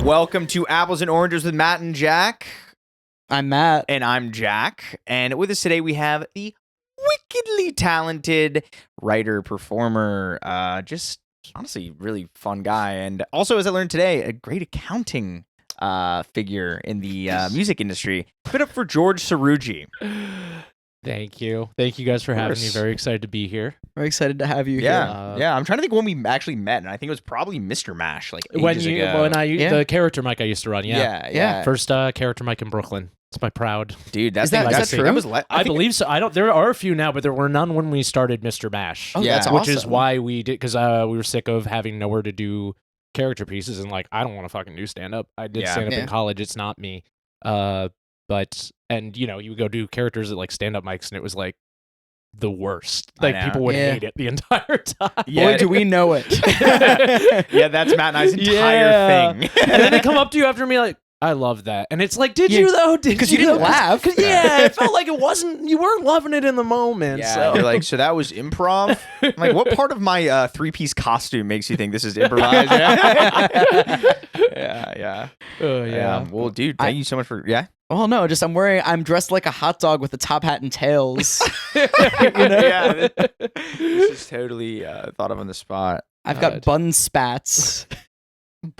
Welcome to Apples and Oranges with Matt and Jack. I'm Matt. And I'm Jack. And with us today, we have the wickedly talented writer, performer, just honestly really fun guy. And also, as I learned today, a great accounting figure in the music industry. Put up for George Srouji. Thank you. Thank you guys for having me. Very excited to be here. We're excited to have you here. Yeah, I'm trying to think when we actually met, and I think it was probably Mr. Mash, like ages ago. The character mic I used to run, yeah. First character mic in Brooklyn. It's my proud. Dude, that's true? That was I believe so. There are a few now, but there were none when we started Mr. Mash. Oh, yeah, that's awesome. Which is why we did, because we were sick of having nowhere to do character pieces, and like, I don't want to fucking do stand up. I did stand up in college. It's not me. And you would go do characters at like stand up mics, and it was like the worst. Like people would hate it the entire time. Boy, do we know it. Yeah, that's Matt and I's entire thing. And then they come up to you after me like, I love that. And it's like, did you though? Because you didn't laugh. It felt like you weren't loving it in the moment. Yeah, so. you're like, so that was improv? I'm like, what part of my three-piece costume makes you think this is improvised? Yeah. Well, dude, thank you so much for, Well, no, I'm dressed like a hot dog with a top hat and tails. Yeah, this is totally thought of on the spot. I've got bun spats.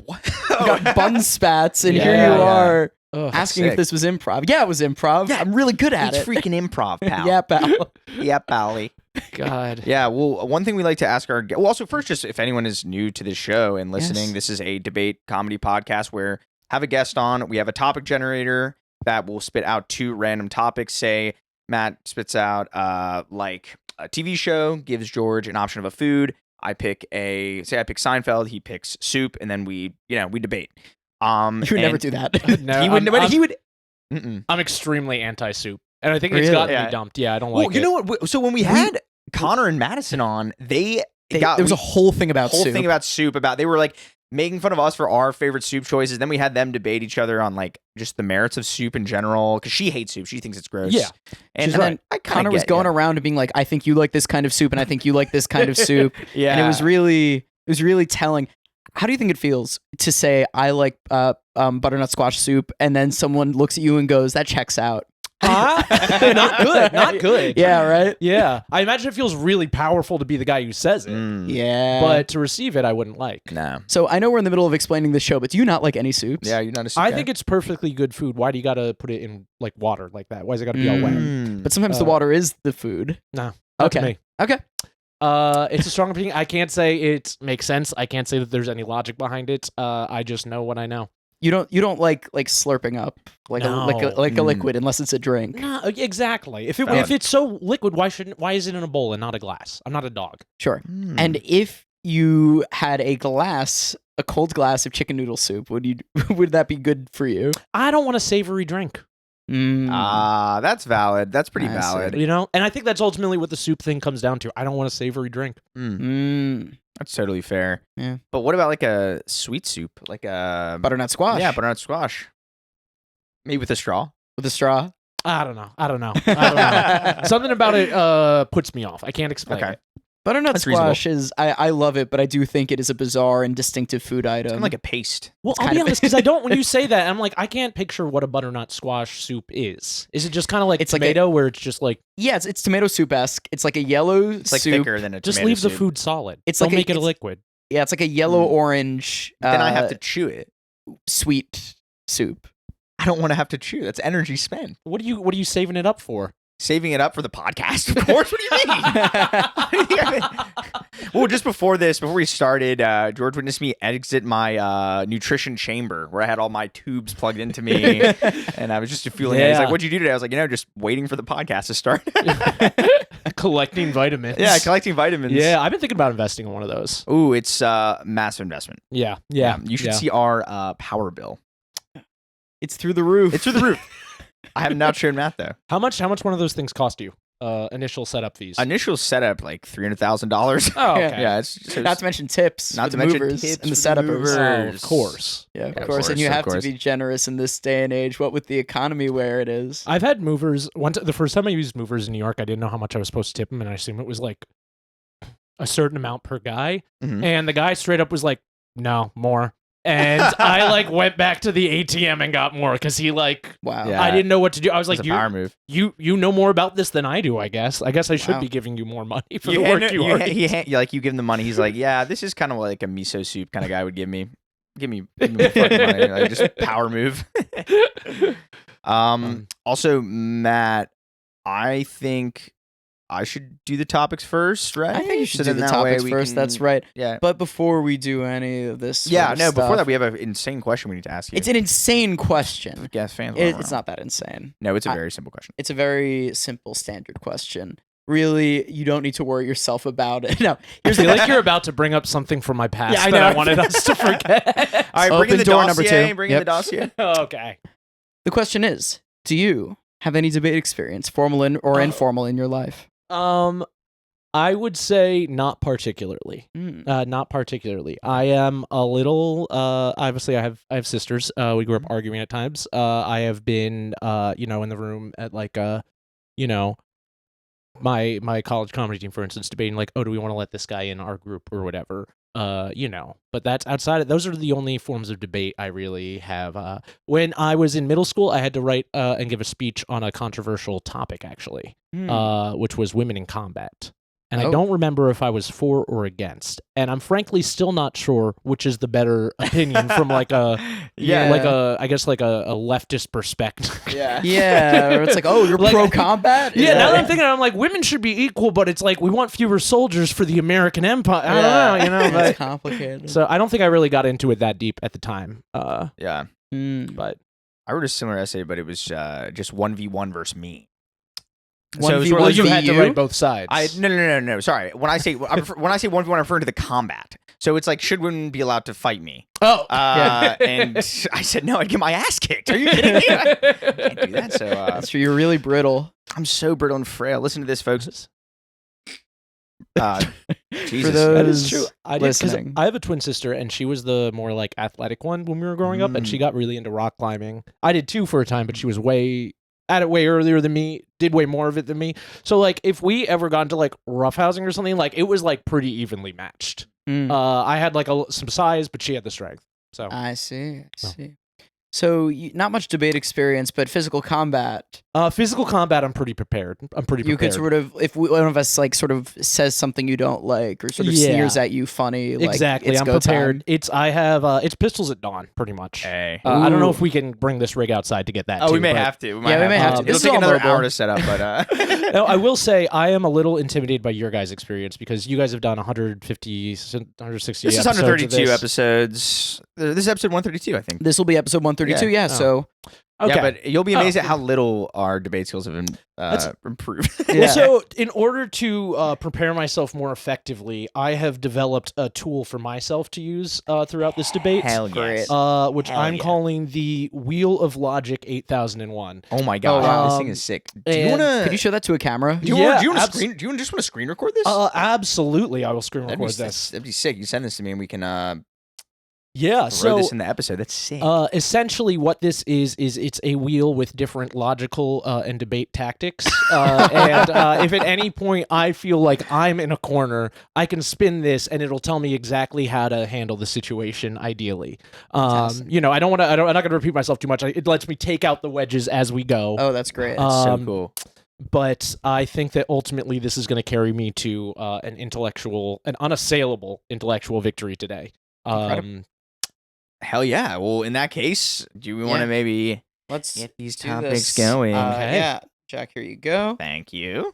What? I've got bun spats, and here you are asking if this was improv. Yeah, it was improv. Yeah, I'm really good at it's it. freaking improv, pal. Yeah, pal. Yeah, pally. God. Yeah, well, one thing we like to ask our guests, well, also first, just if anyone is new to this show and listening, this is a debate comedy podcast where have a guest on. We have a topic generator that will spit out two random topics. Say Matt spits out like a TV show, gives George an option of a food. I pick Seinfeld, he picks soup, and then we debate. You would never do that. No, he would. I'm extremely anti-soup, and I think it's gotten me dumped. Yeah, I don't like it. You know what? So when we had Connor and Madison on, there was a whole thing about soup. They were like making fun of us for our favorite soup choices. Then we had them debate each other on like just the merits of soup in general, because she hates soup. She thinks it's gross. Yeah. And then Connor was going around and being like, I think you like this kind of soup, and I think you like this kind of soup. Yeah. And it was really telling. How do you think it feels to say I like butternut squash soup, and then someone looks at you and goes, that checks out? Not good. Yeah, right? Yeah. I imagine it feels really powerful to be the guy who says it. Yeah. But to receive it, I wouldn't like. No. So I know we're in the middle of explaining the show, but do you not like any soups? Yeah, you're not a soup I guy? think it's perfectly good food. Why do you got to put it in like water like that? Why is it got to be all wet? But sometimes the water is the food. No. Not to me. Okay. It's a strong opinion. I can't say it makes sense. I can't say that there's any logic behind it. I just know what I know. You don't like slurping up like a liquid unless it's a drink. No, exactly. If it's so liquid, why is it in a bowl and not a glass? I'm not a dog. Sure. And if you had a cold glass of chicken noodle soup, would that be good for you? I don't want a savory drink. That's valid. That's pretty valid. And I think that's ultimately what the soup thing comes down to. I don't want a savory drink. That's totally fair. Yeah. But what about like a sweet soup, like a butternut squash? Yeah, butternut squash. Maybe with a straw. With a straw? I don't know. Something about it puts me off. I can't explain it. Butternut squash is, I love it, but I do think it is a bizarre and distinctive food item. It's kind of like a paste. Well, I'll be honest, because I don't, when you say that, I'm like, I can't picture what a butternut squash soup is. Is it just kind of like tomato, where it's just like... Yeah, it's tomato soup-esque. It's like a yellow soup. It's like thicker than a tomato soup. Just leave the food solid. Don't make it a liquid. Yeah, it's like a yellow-orange... Then I have to chew it. Sweet soup. I don't want to have to chew. That's energy spent. What are you saving it up for? Saving it up for the podcast, of course. What do you mean? Well, just before we started, George witnessed me exit my nutrition chamber where I had all my tubes plugged into me, and I was just feeling it. He's like, "What'd you do today?" I was like, just waiting for the podcast to start. Collecting vitamins. Yeah, collecting vitamins. Yeah, I've been thinking about investing in one of those. Ooh, it's a massive investment. Yeah. You should see our power bill. It's through the roof. It's through the roof. I have not shared Matt though. How much one of those things cost you? Initial setup fees. Initial setup like $300,000. Oh, okay. Yeah, not to mention tips. Not to mention tips and the setupers. Oh, of course. Yeah, of course. And you have to be generous in this day and age. What with the economy where it is. I've had movers. The first time I used movers in New York, I didn't know how much I was supposed to tip them, and I assumed it was like a certain amount per guy. And the guy straight up was like, "No, more." And I like went back to the ATM and got more because he like, Wow. Yeah. I didn't know what to do. I was It's like, a power move. you know more about this than I do, I guess. I guess I should Wow. be giving you more money for the work you already You give him the money. He's like, yeah, this is kind of like a miso soup kind of guy would give me. Give me more fucking money. Like, just power move. Also, Matt, I think I should do the topics first, right? I think you should So do then the that topics way we first. can- That's right. Yeah. But before we do any of this, Yeah, no, before that, stuff, we have an insane question we need to ask you. it's an insane question. Yes, fans. It's not that insane. No, it's a very simple question. It's a very simple, standard question. Really, you don't need to worry yourself about it. No, I here's feel the like you're about to bring up something from my past Yeah, I that know. I wanted us to forget. All right, bring Open in the door dossier. number 2. Bring in the Yep. dossier. Okay. The question is: do you have any debate experience, formal or informal, in your life? I would say not particularly. Not particularly. I am a little. Obviously, I have sisters. We grew up arguing at times. I have been, in the room at like, my college comedy team, for instance, debating like, oh, do we want to let this guy in our group or whatever. But that's outside of those are the only forms of debate I really have. When I was in middle school, I had to write and give a speech on a controversial topic, actually, which was women in combat. And I don't remember if I was for or against. And I'm frankly still not sure which is the better opinion from like a I guess like a leftist perspective. Yeah, or it's like, oh, you're Like- pro combat. Yeah, now that I'm thinking, I'm like, women should be equal, but it's like we want fewer soldiers for the American Empire. I don't know, It's but complicated. so I don't think I really got into it that deep at the time. Yeah. But I wrote a similar essay, but it was just 1v1 versus me. One So it's v sort of one like you v had to you? write both sides. No. Sorry. When I say 1v1, I'm referring to the combat. So it's like, should women be allowed to fight me? Oh, And I said, no, I'd get my ass kicked. Are you kidding me? I can't do that. So That's true. You're really brittle. I'm so brittle and frail. Listen to this, folks. Jesus. For those that is true. I did, 'cause listening. I have a twin sister, and she was the more like athletic one when we were growing up, and she got really into rock climbing. I did too for a time, but she was way earlier than me, did way more of it than me. So like, if we ever got into like roughhousing or something, like it was like pretty evenly matched. I had like some size, but she had the strength. So I see. So not much debate experience, but physical combat. physical combat, I'm pretty prepared. You could sort of, if one of us like sort of says something you don't like or sort of sneers at you funny, like exactly. it's I'm go prepared. time. I have it's pistols at dawn, pretty much. Hey. I don't know Ooh. if we can bring this rig outside to get that. Oh, too, we may but- have to. Yeah, we may have to. It'll This is take all another mobile. hour to set up, but No, I will say I am a little intimidated by your guys' experience because you guys have done 150, 160 this is episodes of 132 this. episodes. This is episode 132, I think. This will be episode 132. Yeah. Oh. So Okay. Yeah, but you'll be amazed Oh. at how little our debate skills have improved. Yeah. Well, so in order to prepare myself more effectively, I have developed a tool for myself to use throughout this debate. Hell yes. Which Hell I'm yeah. calling the Wheel of Logic 8001. Oh my gosh, wow. this thing is sick. Do you and- want to? could you show that to a camera? Do you Yeah, want to abs- screen? Do you just want to screen record this? Absolutely, I will screen that'd be, record this. that'd be sick. You send this to me, and we can Yeah, throw so this in the episode. That's sick. essentially what this is it's a wheel with different logical and debate tactics. And if at any point I feel like I'm in a corner, I can spin this and it'll tell me exactly how to handle the situation ideally. Fantastic. I'm not going to repeat myself too much. It lets me take out the wedges as we go. Oh, that's great. That's so um, cool. But I think that ultimately this is going to carry me to an unassailable intellectual victory today. Incredible. Hell yeah. Well, in that case, do we want to Yeah. maybe Let's get these do topics this. going? Okay. Yeah, Jack, here you go. Thank you.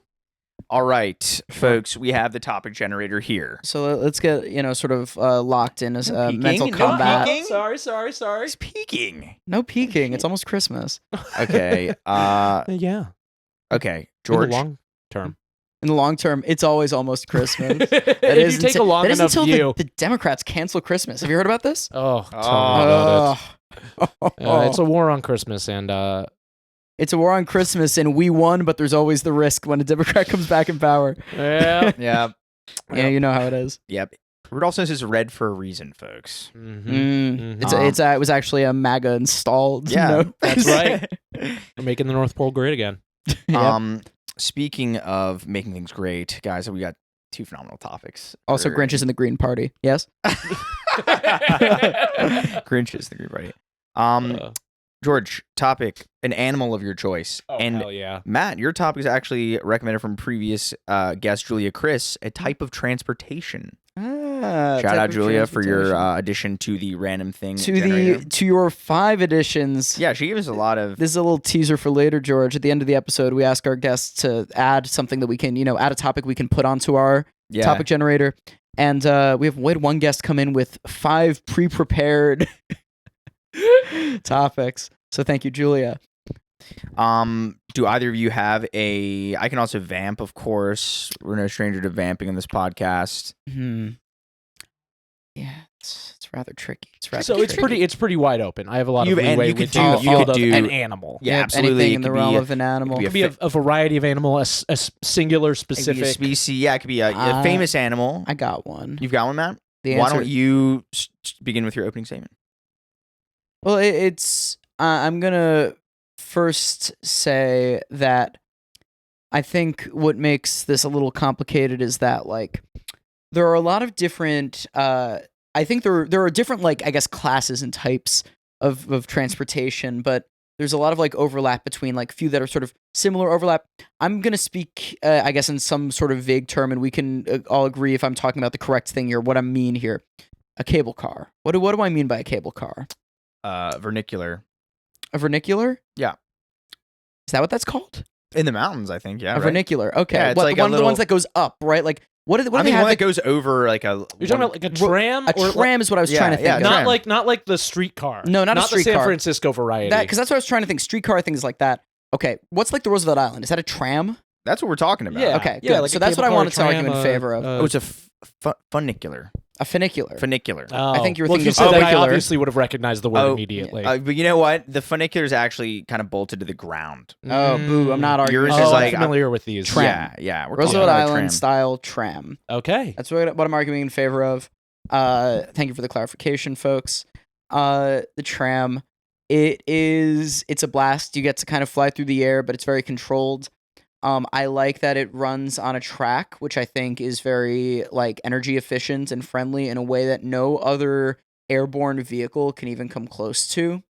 All right, folks, we have the topic generator here. So let's get sort of locked in as No peeking, mental no combat. peeking. Sorry. It's peaking. No peeking. It's almost Christmas. Okay. Yeah. Okay, George. George. In the long term. In the long term, it's always almost Christmas. If you take a long that is enough until view. the Democrats cancel Christmas. Have you heard about this? Oh, tell me about it. It's a war on Christmas, and It's a war on Christmas, and we won, but there's always the risk when a Democrat comes back in power. yeah. Yeah. Yeah, you know how it is. Yep. Rudolph says it's red for a reason, folks. Mhm. It was actually a MAGA installed. Yeah, note. That's right. We're making the North Pole great again. Yep. Speaking of making things great, guys, we got two phenomenal topics. Also, for- Grinch is in the Green Party. Yes. Grinch is the group buddy. George, topic, an animal of your choice. Oh, and hell yeah. Matt, your topic is actually recommended from previous guest Julia Chris, a type of transportation. Shout out Julia for your addition to the random thing generator. To your 5 additions. Yeah, she gave us a lot of. This is a little teaser for later, George. At the end of the episode, we ask our guests to add something that we can, add a topic we can put onto our topic generator. And we had one guest come in with 5 pre-prepared topics. So thank you, Julia. Do either of you have I can also vamp, of course. We're no stranger to vamping in this podcast. Yeah, it's rather tricky. It's pretty wide open. I have a lot of and leeway you could with do the field of do an animal. Yeah, absolutely. Anything in the realm of an animal. It could be a variety of animal, a singular It could specific be a species. Yeah, it could be a famous animal. I got one. You've got one, Matt? Why don't you begin with your opening statement? Well, it's I'm gonna first say that I think what makes this a little complicated is that there are a lot of different. I think there are different I guess classes and types of transportation, but there's a lot of overlap between a few that are sort of similar overlap. I'm gonna speak I guess in some sort of vague term, and we can all agree if I'm talking about the correct thing here. What I mean here, a cable car. What do I mean by a cable car? Vernacular. A vernacular? Yeah. Is that what that's called? In the mountains, I think. Yeah. A vernacular. Okay. Yeah, it's one of the ones that goes up, right? What do I they mean, have? one that goes over You're talking about a tram? A tram is what I was trying to think. Yeah, of. Not like the streetcar. No, not a the streetcar. San Francisco variety. Because that's what I was trying to think. Streetcar things like that. Okay. What's the Roosevelt Island? Is that a tram? That's what we're talking about. Yeah. Okay. Yeah, Good. So that's what I wanted to argue in favor of. It's a funicular. A funicular. Funicular. I think you were if thinking you of said that, I funicular. obviously would have recognized the word immediately. But you know what? The funicular is actually kind of bolted to the ground. Oh, boo. I'm not arguing. Yours is I'm familiar with these. Tram. Yeah. We're Roosevelt talking about Island tram. style tram. Okay. That's what I'm arguing in favor of. Thank you for the clarification, folks. The tram, it's a blast. You get to kind of fly through the air, but it's very controlled. I like that it runs on a track, which I think is very energy efficient and friendly in a way that no other airborne vehicle can even come close to.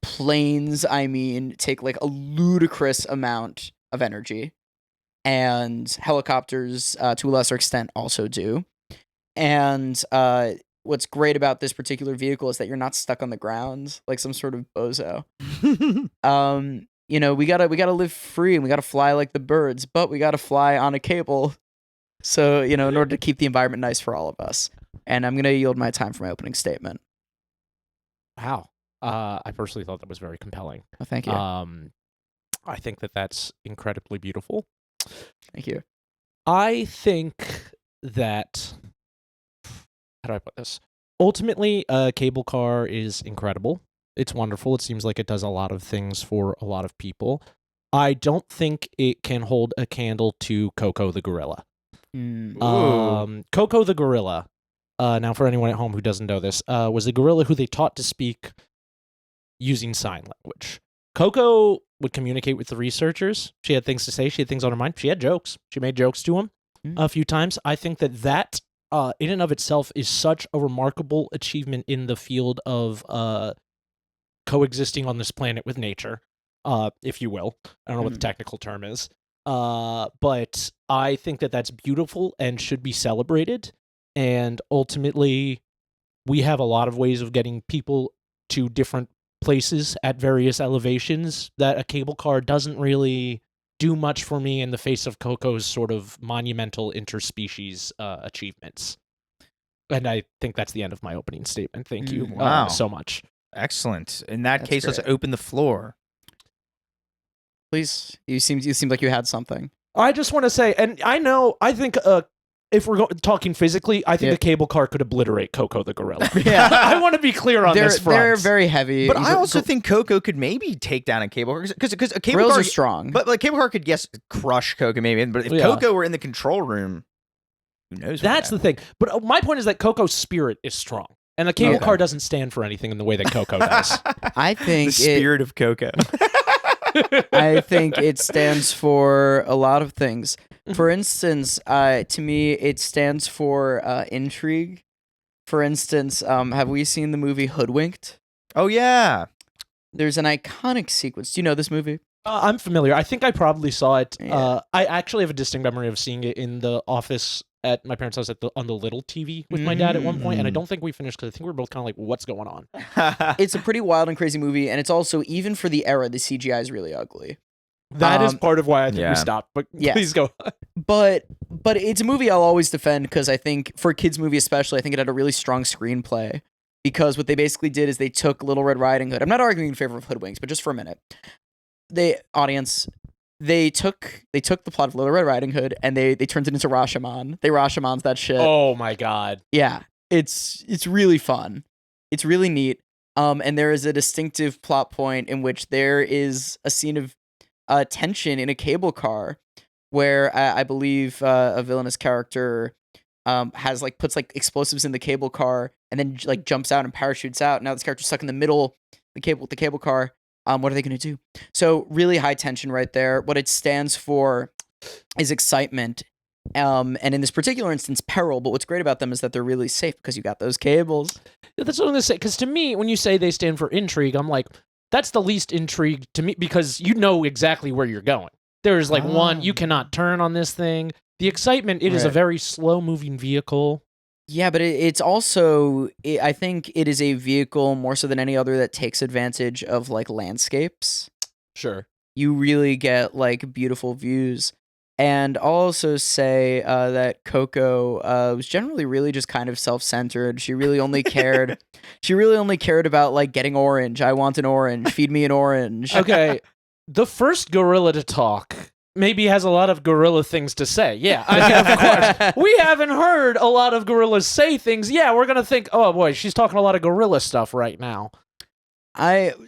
Planes, I mean, take a ludicrous amount of energy, and helicopters, to a lesser extent, also do. And what's great about this particular vehicle is that you're not stuck on the ground like some sort of bozo. We gotta live free, and we gotta fly like the birds, but we gotta fly on a cable. So, in order to keep the environment nice for all of us. And I'm gonna yield my time for my opening statement. Wow. I personally thought that was very compelling. Oh, thank you. I think that's incredibly beautiful. Thank you. I think that, how do I put this? Ultimately, a cable car is incredible. It's wonderful. It seems like it does a lot of things for a lot of people. I don't think it can hold a candle to Koko the gorilla. Koko the gorilla, now for anyone at home who doesn't know this, was a gorilla who they taught to speak using sign language. Koko would communicate with the researchers. She had things to say. She had things on her mind. She had jokes. She made jokes to him a few times. I think that in and of itself is such a remarkable achievement in the field of coexisting on this planet with nature, if you will. I don't know what the technical term is. But I think that's beautiful and should be celebrated. And ultimately, we have a lot of ways of getting people to different places at various elevations that a cable car doesn't really do much for me in the face of Koko's sort of monumental interspecies achievements. And I think that's the end of my opening statement. Thank you so much. Excellent. In that That's case, great. let's open the floor. Please, you seemed like you had something. I just want to say, and I think if we're talking physically, I think a cable car could obliterate Koko the gorilla. Yeah. I want to be clear on this front. They're very heavy. But I also think Koko could maybe take down a cable car because a cable Grills car are strong. But a cable car could crush Koko maybe. But if Koko were in the control room, who knows? That's the thing. But my point is that Koko's spirit is strong, and the cable car doesn't stand for anything in the way that Koko does. I think the spirit of Koko. I think it stands for a lot of things. For instance, to me, it stands for intrigue. For instance, have we seen the movie Hoodwinked? Oh yeah. There's an iconic sequence. Do you know this movie? I'm familiar. I think I probably saw it. Yeah. I actually have a distinct memory of seeing it in the office at my parents' house on the little TV with my dad at one point, and I don't think we finished because I think we were both kind of like, "What's going on?" It's a pretty wild and crazy movie, and it's also, even for the era, the CGI is really ugly. That is part of why I think we stopped. But yes. please go. But it's a movie I'll always defend because I think for a kids movie especially, I think it had a really strong screenplay. Because what they basically did is they took Little Red Riding Hood. I'm not arguing in favor of Hoodwinks, but just for a minute, they took the plot of Little Red Riding Hood and they turned it into Rashomon. They Rashomon's that shit. Oh my god. Yeah, it's really fun. It's really neat. And there is a distinctive plot point in which there is a scene of tension in a cable car where I believe a villainous character has puts explosives in the cable car and then jumps out and parachutes out. Now this character's stuck in the middle the cable car. What are they going to do? So really high tension right there. What it stands for is excitement. And in this particular instance, peril. But what's great about them is that they're really safe because you got those cables. Yeah, that's what I'm going to say. Because to me, when you say they stand for intrigue, I'm like, that's the least intrigue to me because you know exactly where you're going. There's one, you cannot turn on this thing. The excitement, it is a very slow-moving vehicle. Yeah, but it's also, I think it is a vehicle more so than any other that takes advantage of landscapes. Sure. You really get beautiful views. And I'll also say that Koko was generally really just kind of self-centered. She really only cared. She really only cared about getting orange. I want an orange. Feed me an orange. Okay, the first gorilla to talk maybe has a lot of gorilla things to say. Yeah, I mean, of course. We haven't heard a lot of gorillas say things. Yeah, we're gonna think, oh boy, she's talking a lot of gorilla stuff right now.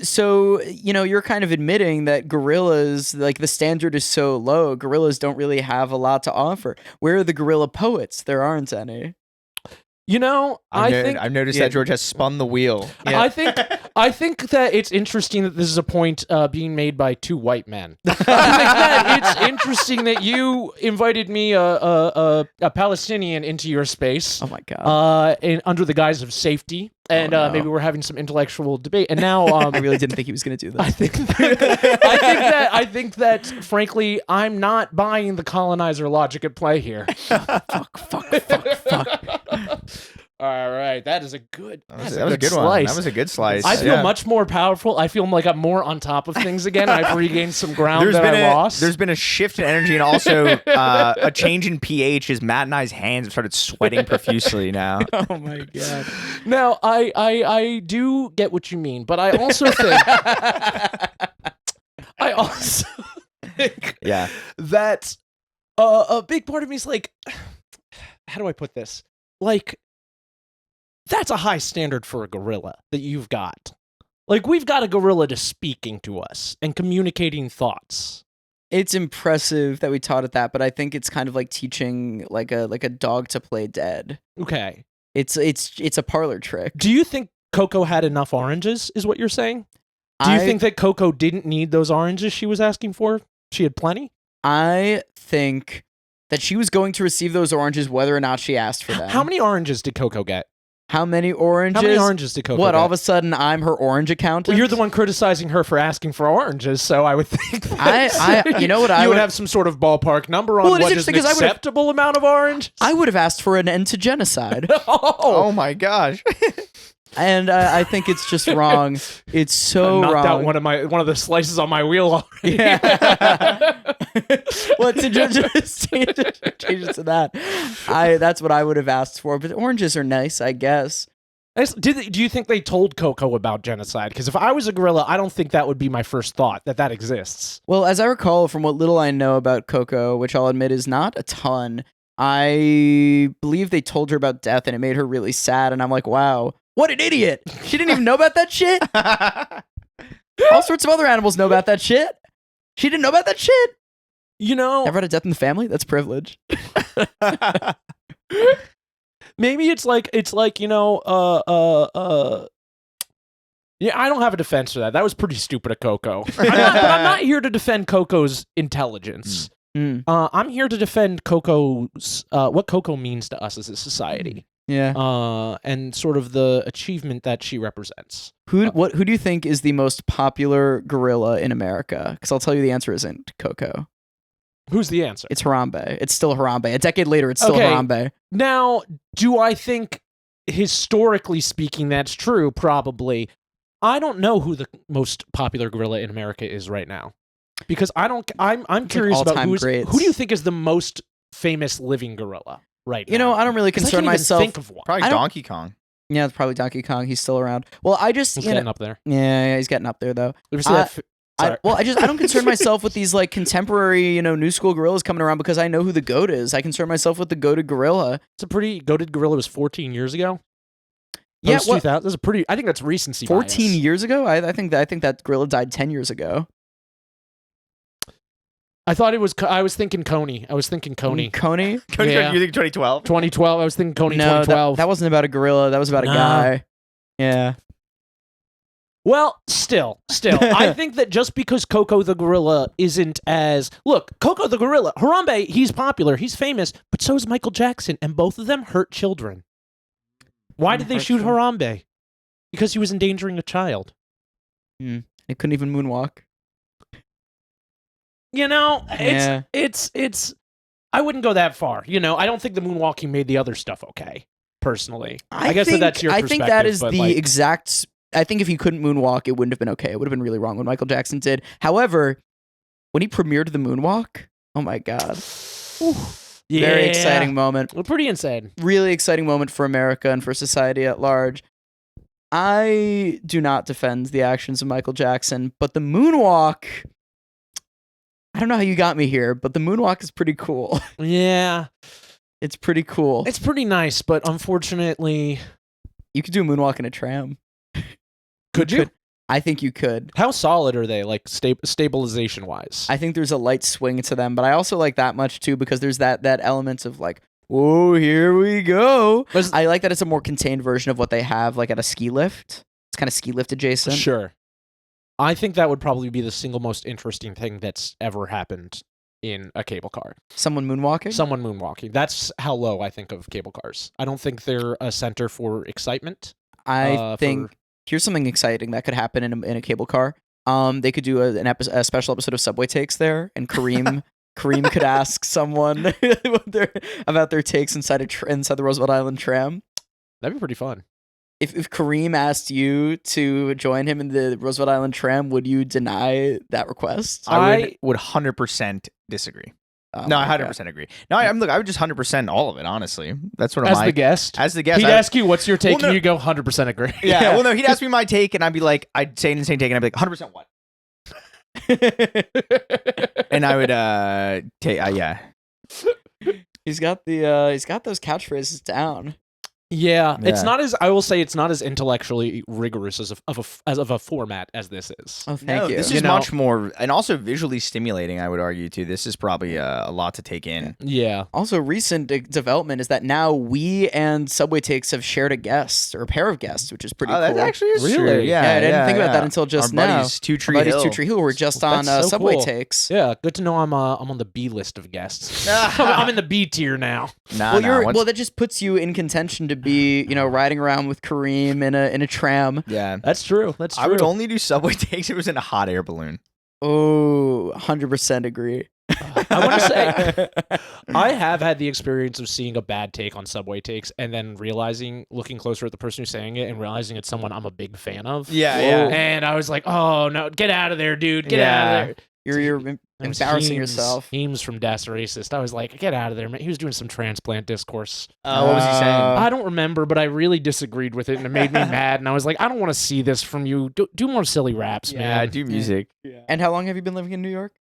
So you're kind of admitting that gorillas, the standard is so low, gorillas don't really have a lot to offer. Where are the gorilla poets? There aren't any. I've noticed that George has spun the wheel. Yeah. I think that it's interesting that this is a point being made by two white men. I think that it's interesting that you invited me, a Palestinian, into your space. Oh my god! Under the guise of safety, and maybe we're having some intellectual debate. And now, I really didn't think he was going to do that. I think that, frankly, I'm not buying the colonizer logic at play here. Fuck. All right, that is a good. That was a good one. That was a good slice. I feel much more powerful. I feel like I'm more on top of things again. I've regained some ground I lost. There's been a shift in energy and also a change in pH as Matt and I's hands have started sweating profusely now. Oh my god. Now, I do get what you mean, but I also think that a big part of me is how do I put this? That's a high standard for a gorilla that you've got. We've got a gorilla to speaking to us and communicating thoughts. It's impressive that we taught it that, but I think it's kind of like teaching a dog to play dead. Okay. It's a parlor trick. Do you think Koko had enough oranges, is what you're saying? Do you think that Koko didn't need those oranges she was asking for? She had plenty? I think that she was going to receive those oranges whether or not she asked for them. How many oranges did Koko get? How many oranges? How many oranges did Koko get? All of a sudden I'm her orange accountant? Well, you're the one criticizing her for asking for oranges, so I would think that you know what I would have some sort of ballpark number on what is an acceptable amount of orange? I would have asked for an end to genocide. Oh my gosh. And I think it's just wrong. It's so knocked wrong. out one of the slices on my wheel already. Yeah. Well, to change it to that, that's what I would have asked for. But oranges are nice, I guess. Do you think they told Koko about genocide? Because if I was a gorilla, I don't think that would be my first thought, that exists. Well, as I recall, from what little I know about Koko, which I'll admit is not a ton, I believe they told her about death and it made her really sad. And I'm like, wow, what an idiot. She didn't even know about that shit. All sorts of other animals know about that shit. She didn't know about that shit. Ever had a death in the family? That's privilege. Maybe it's like yeah, I don't have a defense for that. That was pretty stupid of Koko. But I'm not here to defend Koko's intelligence. I'm here to defend Koko's what Koko means to us as a society. Yeah. And sort of the achievement that she represents. Who do you think is the most popular gorilla in America? Because I'll tell you the answer isn't Koko. Who's the answer? It's Harambe. It's still Harambe. A decade later, it's still Okay. Harambe. Now, do I think, historically speaking, that's true? Probably. I don't know who the most popular gorilla in America is right now, because I'm curious about who do you think is the most famous living gorilla right now? You know, I don't really 'Cause I concern can't even myself. think of one. Probably Donkey Kong. Yeah, it's probably Donkey Kong. He's still around. Well, I just He's you know, getting up there. yeah, he's getting up there though. You ever see that? Sorry. I don't concern myself with these like contemporary, new school gorillas coming around because I know who the GOAT is. I concern myself with the goated gorilla. It's a pretty goated gorilla was 14 years ago. Yeah, Post 2000. That's a pretty. I think that's recency. 14 bias. years ago? I think that gorilla died 10 years ago. I thought it was. I was thinking Coney. Coney? Yeah. You think 2012? 2012. I was thinking Coney. No, 2012. that wasn't about a gorilla. That was about a No. guy. Yeah. Well, still, I think that just because Koko the gorilla isn't as Koko the gorilla, Harambe, he's popular, he's famous, but so is Michael Jackson, and both of them hurt children. Why did they shoot Harambe? Because he was endangering a child. He couldn't even moonwalk. You know, it's. I wouldn't go that far. You know, I don't think the moonwalking made the other stuff okay. Personally, I guess that's your perspective. I think that is but, the exact. I think if he couldn't moonwalk, it wouldn't have been okay. It would have been really wrong what Michael Jackson did. However, when he premiered the moonwalk, oh my god, very exciting moment. Well, pretty insane. Really exciting moment for America and for society at large. I do not defend the actions of Michael Jackson, but the moonwalk. I don't know how you got me here, but the moonwalk is pretty cool. Yeah. It's pretty cool. It's pretty nice, but unfortunately... You could do a moonwalk in a tram. Could you? I think you could. How solid are they, like, stabilization-wise? I think there's a light swing to them, but I also like that much, too, because there's that element of, like, whoa, here we go. I like that it's a more contained version of what they have, like, at a ski lift. It's kind of ski lift adjacent. Sure. I think that would probably be the single most interesting thing that's ever happened in a cable car. Someone moonwalking? Someone moonwalking. That's how low I think of cable cars. I don't think they're a center for excitement. I think here's something exciting that could happen in a cable car. They could do a special episode of Subway Takes there, and Kareem could ask someone about their takes inside the Roosevelt Island tram. That'd be pretty fun. If Kareem asked you to join him in the Roosevelt Island tram, would you deny that request? I would 100% disagree. Oh No, I 100% agree. No, I would just 100% all of it, honestly. That's what the guest? As the guest. He'd ask you, what's your take? Well, no. And you go, 100% agree. Yeah, well, no, he'd ask me my take, and I'd be like, I'd say an insane take, and I'd be like, 100% what? And I would take, yeah. He's got those catchphrases down. Yeah, it's not as it's not as intellectually rigorous as a format as this is. Oh, thank you. This is much more, and also visually stimulating. I would argue too. This is probably a lot to take in. Yeah. Also, recent development is that now we and Subway Takes have shared a guest or a pair of guests, which is pretty cool. That actually is Really? true. Yeah, I didn't think about that until just Our now. buddies, Two Tree Our buddies Hill. Two Tree Hill were just on That's so Subway cool. Takes. Yeah, good to know I'm on the B list of guests. I'm in the B tier now. Well, that just puts you in contention to be, riding around with Kareem in a tram. Yeah, That's true. That's true. I would only do Subway Takes if it was in a hot air balloon. Oh, 100% agree. I want to say I have had the experience of seeing a bad take on Subway Takes and then looking closer at the person who's saying it and realizing it's someone I'm a big fan of. Yeah. And I was like, oh no, get out of there, dude. Get out of there. You're embarrassing yourself. Heems from Das Racist. I was like, get out of there, man. He was doing some transplant discourse. What was he saying? I don't remember, but I really disagreed with it, and it made me mad. And I was like, I don't want to see this from you. Do more silly raps, man. Yeah, do music. Yeah. And how long have you been living in New York?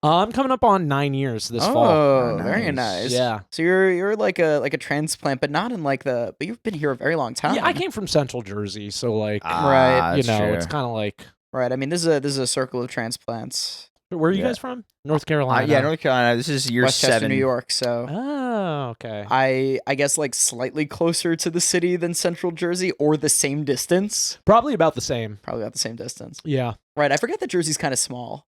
I'm coming up on 9 years this fall. Oh, very nice. Yeah. So you're like a transplant, but not in but you've been here a very long time. Yeah, I came from Central Jersey, so right. That's true. it's kind of like. Right. I mean, this is a circle of transplants. Where are you guys from? North Carolina. Yeah, North Carolina. This is year Westchester, 7. New York. So. Oh, okay. I guess like slightly closer to the city than Central Jersey, or the same distance. Probably about the same. Probably about the same distance. Yeah. Right. I forget that Jersey's kind of small.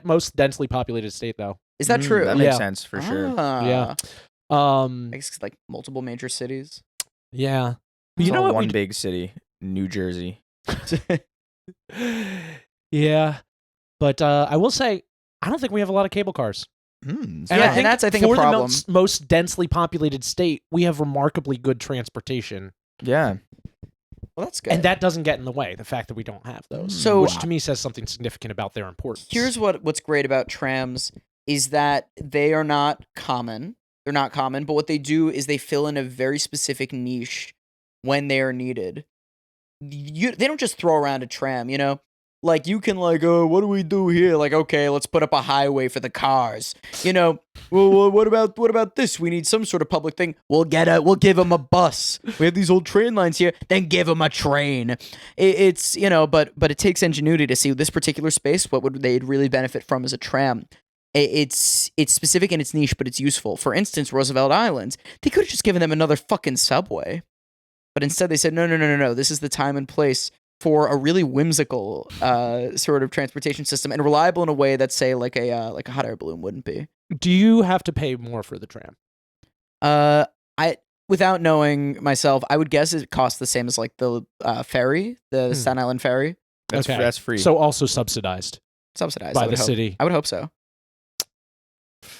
Most densely populated state, though. Is that true? That makes sense for sure. Ah. Yeah. I guess like multiple major cities. Yeah. But It's you know all what? one big city, New Jersey. Yeah. But I will say, I don't think we have a lot of cable cars. Mm, Yeah, and that's, I think, a for problem. the most densely populated state, we have remarkably good transportation. yeah. Well, that's good. And that doesn't get in the way, the fact that we don't have those. So, which to me says something significant about their importance. Here's what's great about trams is that they are not common. They're not common, but what they do is they fill in a very specific niche when they are needed. They don't just throw around a tram, you know? Like, you can, like, oh, what do we do here? Like, okay, let's put up a highway for the cars. You know, well, what about this? We need some sort of public thing. We'll give them a bus. We have these old train lines here. Then give them a train. It's, you know, but it takes ingenuity to see this particular space. What would they really benefit from as a tram? It's specific in its niche, but it's useful. For instance, Roosevelt Islands. They could have just given them another fucking subway. But instead they said, no. This is the time and place for a really whimsical sort of transportation system and reliable in a way that, say, like a hot air balloon wouldn't be. Do you have to pay more for the tram? Without knowing myself, I would guess it costs the same as like the ferry, the Staten Island ferry. That's free. So also subsidized Subsidized by the city. I would hope so.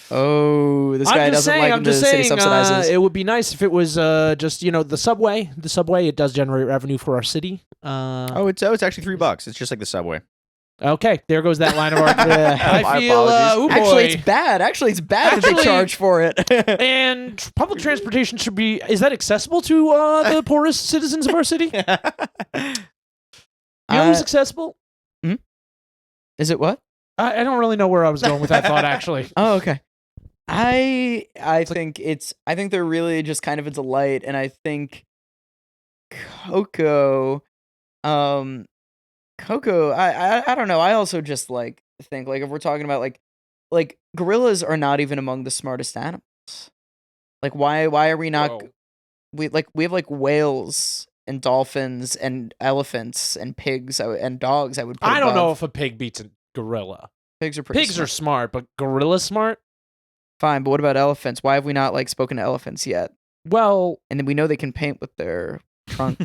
Oh, this guy doesn't like when the city subsidizes. It would be nice if it was just, you know, the subway. The subway, it does generate revenue for our city. It's actually $3. It's just like the subway. Okay, there goes that line of argument. I My feel, apologies. Actually, it's bad. That they charge for it. And public transportation should be, is that accessible to the poorest citizens of our city? You know who's accessible? Is it what? I don't really know where I was going with that thought, actually. Oh, okay. I think they're really just kind of a delight, and I think Koko, I don't know. I also just like think like if we're talking about like gorillas are not even among the smartest animals. Like why are we not? Whoa. We have like whales and dolphins and elephants and pigs and dogs. I would. Put I don't know above. if a pig beats a gorilla. Pigs are pretty. Pigs smart. are smart, but gorillas smart? Fine, but what about elephants? Why have we not like spoken to elephants yet? Well, And then we know they can paint with their trunk.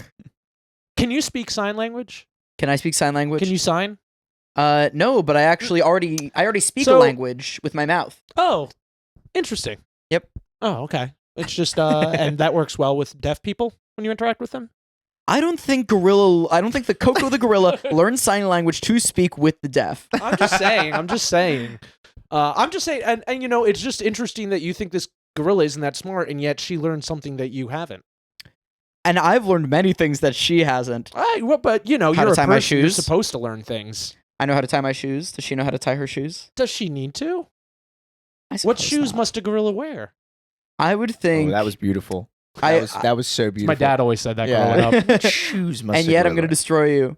can you speak sign language? Can I speak sign language? Can you sign? No, but I actually already speak a So- language with my mouth. Oh, interesting. Yep. Oh, okay. It's just and that works well with deaf people when you interact with them. I don't think the Koko the gorilla learned sign language to speak with the deaf. I'm just saying. I'm just saying, and you know, it's just interesting that you think this gorilla isn't that smart, and yet she learned something that you haven't. And I've learned many things that she hasn't. But you know, How to you're a tie my person. You're shoes? supposed to learn things. I know how to tie my shoes. Does she know how to tie her shoes? Does she need to? I What suppose shoes not. must a gorilla wear? I would think. Oh, that was beautiful. I- That was so beautiful. My dad always said that Yeah. growing up. Shoes must. And yet I'm going to destroy you.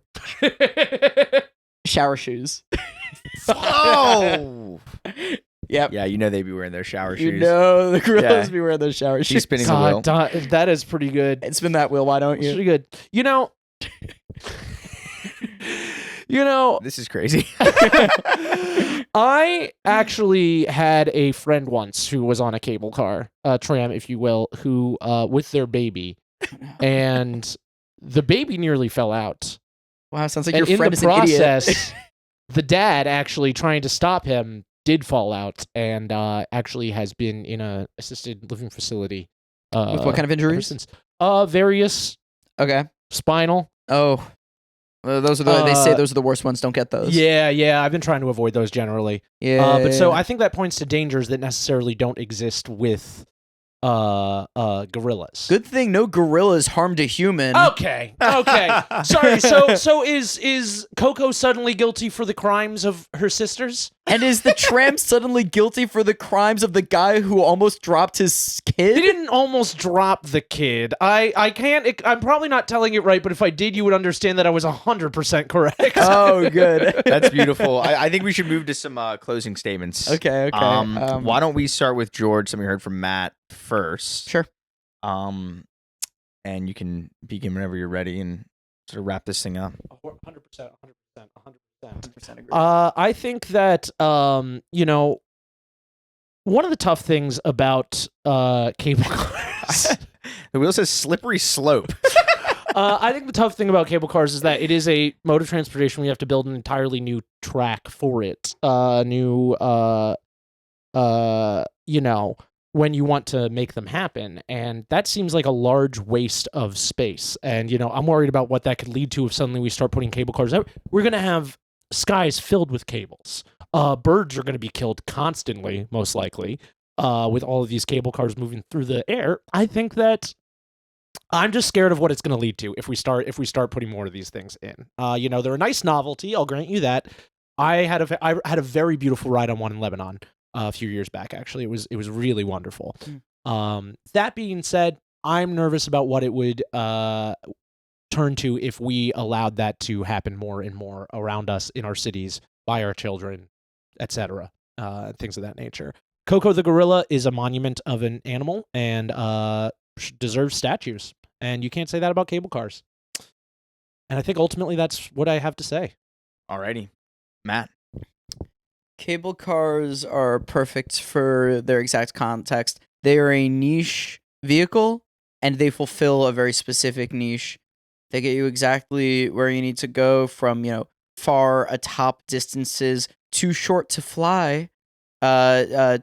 Shower shoes. Oh. Yep. Yeah, you know they'd be wearing their shower You shoes. know the gorillas Yeah. be wearing those shower shoes. She's spinning the wheel. God, that is pretty good. And spin that wheel, why don't It's you? pretty good. You know, This is crazy. I actually had a friend once who was on a cable car, tram, if you will, who with their baby, and the baby nearly fell out. Wow, sounds like And your in friend the is an idiot. process, the dad actually trying to stop him did fall out, and actually has been in a assisted living facility. With what kind of Ever injuries? since. Various Okay. spinal. Oh. Those are they say those are the worst ones. Don't get those. Yeah. I've been trying to avoid those generally. Yeah. But so I think that points to dangers that necessarily don't exist with gorillas. Good thing no gorillas harmed a human. Okay. Sorry. So is Koko suddenly guilty for the crimes of her sisters? And is the tramp suddenly guilty for the crimes of the guy who almost dropped his He kid? didn't almost drop the kid. I can't. I'm probably not telling it right, but if I did, you would understand that I was 100% correct. Oh, good. That's beautiful. I think we should move to some closing statements. Okay. Why don't we start with George? Something we heard from Matt first. Sure. And you can begin whenever you're ready and sort of wrap this thing up. 100%. agree. I think that you know, one of the tough things about cable cars. The wheel says slippery slope. I think the tough thing about cable cars is that it is a mode of transportation. We have to build an entirely new track for it. When you want to make them happen. And that seems like a large waste of space. And, I'm worried about what that could lead to if suddenly we start putting cable cars out. We're going to have skies filled with cables. Birds are going to be killed constantly, most likely, with all of these cable cars moving through the air. I think that I'm just scared of what it's going to lead to if we start putting more of these things in. They're a nice novelty. I'll grant you that. I had a very beautiful ride on one in Lebanon a few years back. Actually, it was really wonderful. That being said, I'm nervous about what it would turn to if we allowed that to happen more and more around us in our cities by our children, etc. Things of that nature. Koko the gorilla is a monument of an animal and deserves statues. And you can't say that about cable cars. And I think ultimately that's what I have to say. Alrighty. Matt. Cable cars are perfect for their exact context. They are a niche vehicle, and they fulfill a very specific niche. They get you exactly where you need to go from, far atop distances, too short to fly,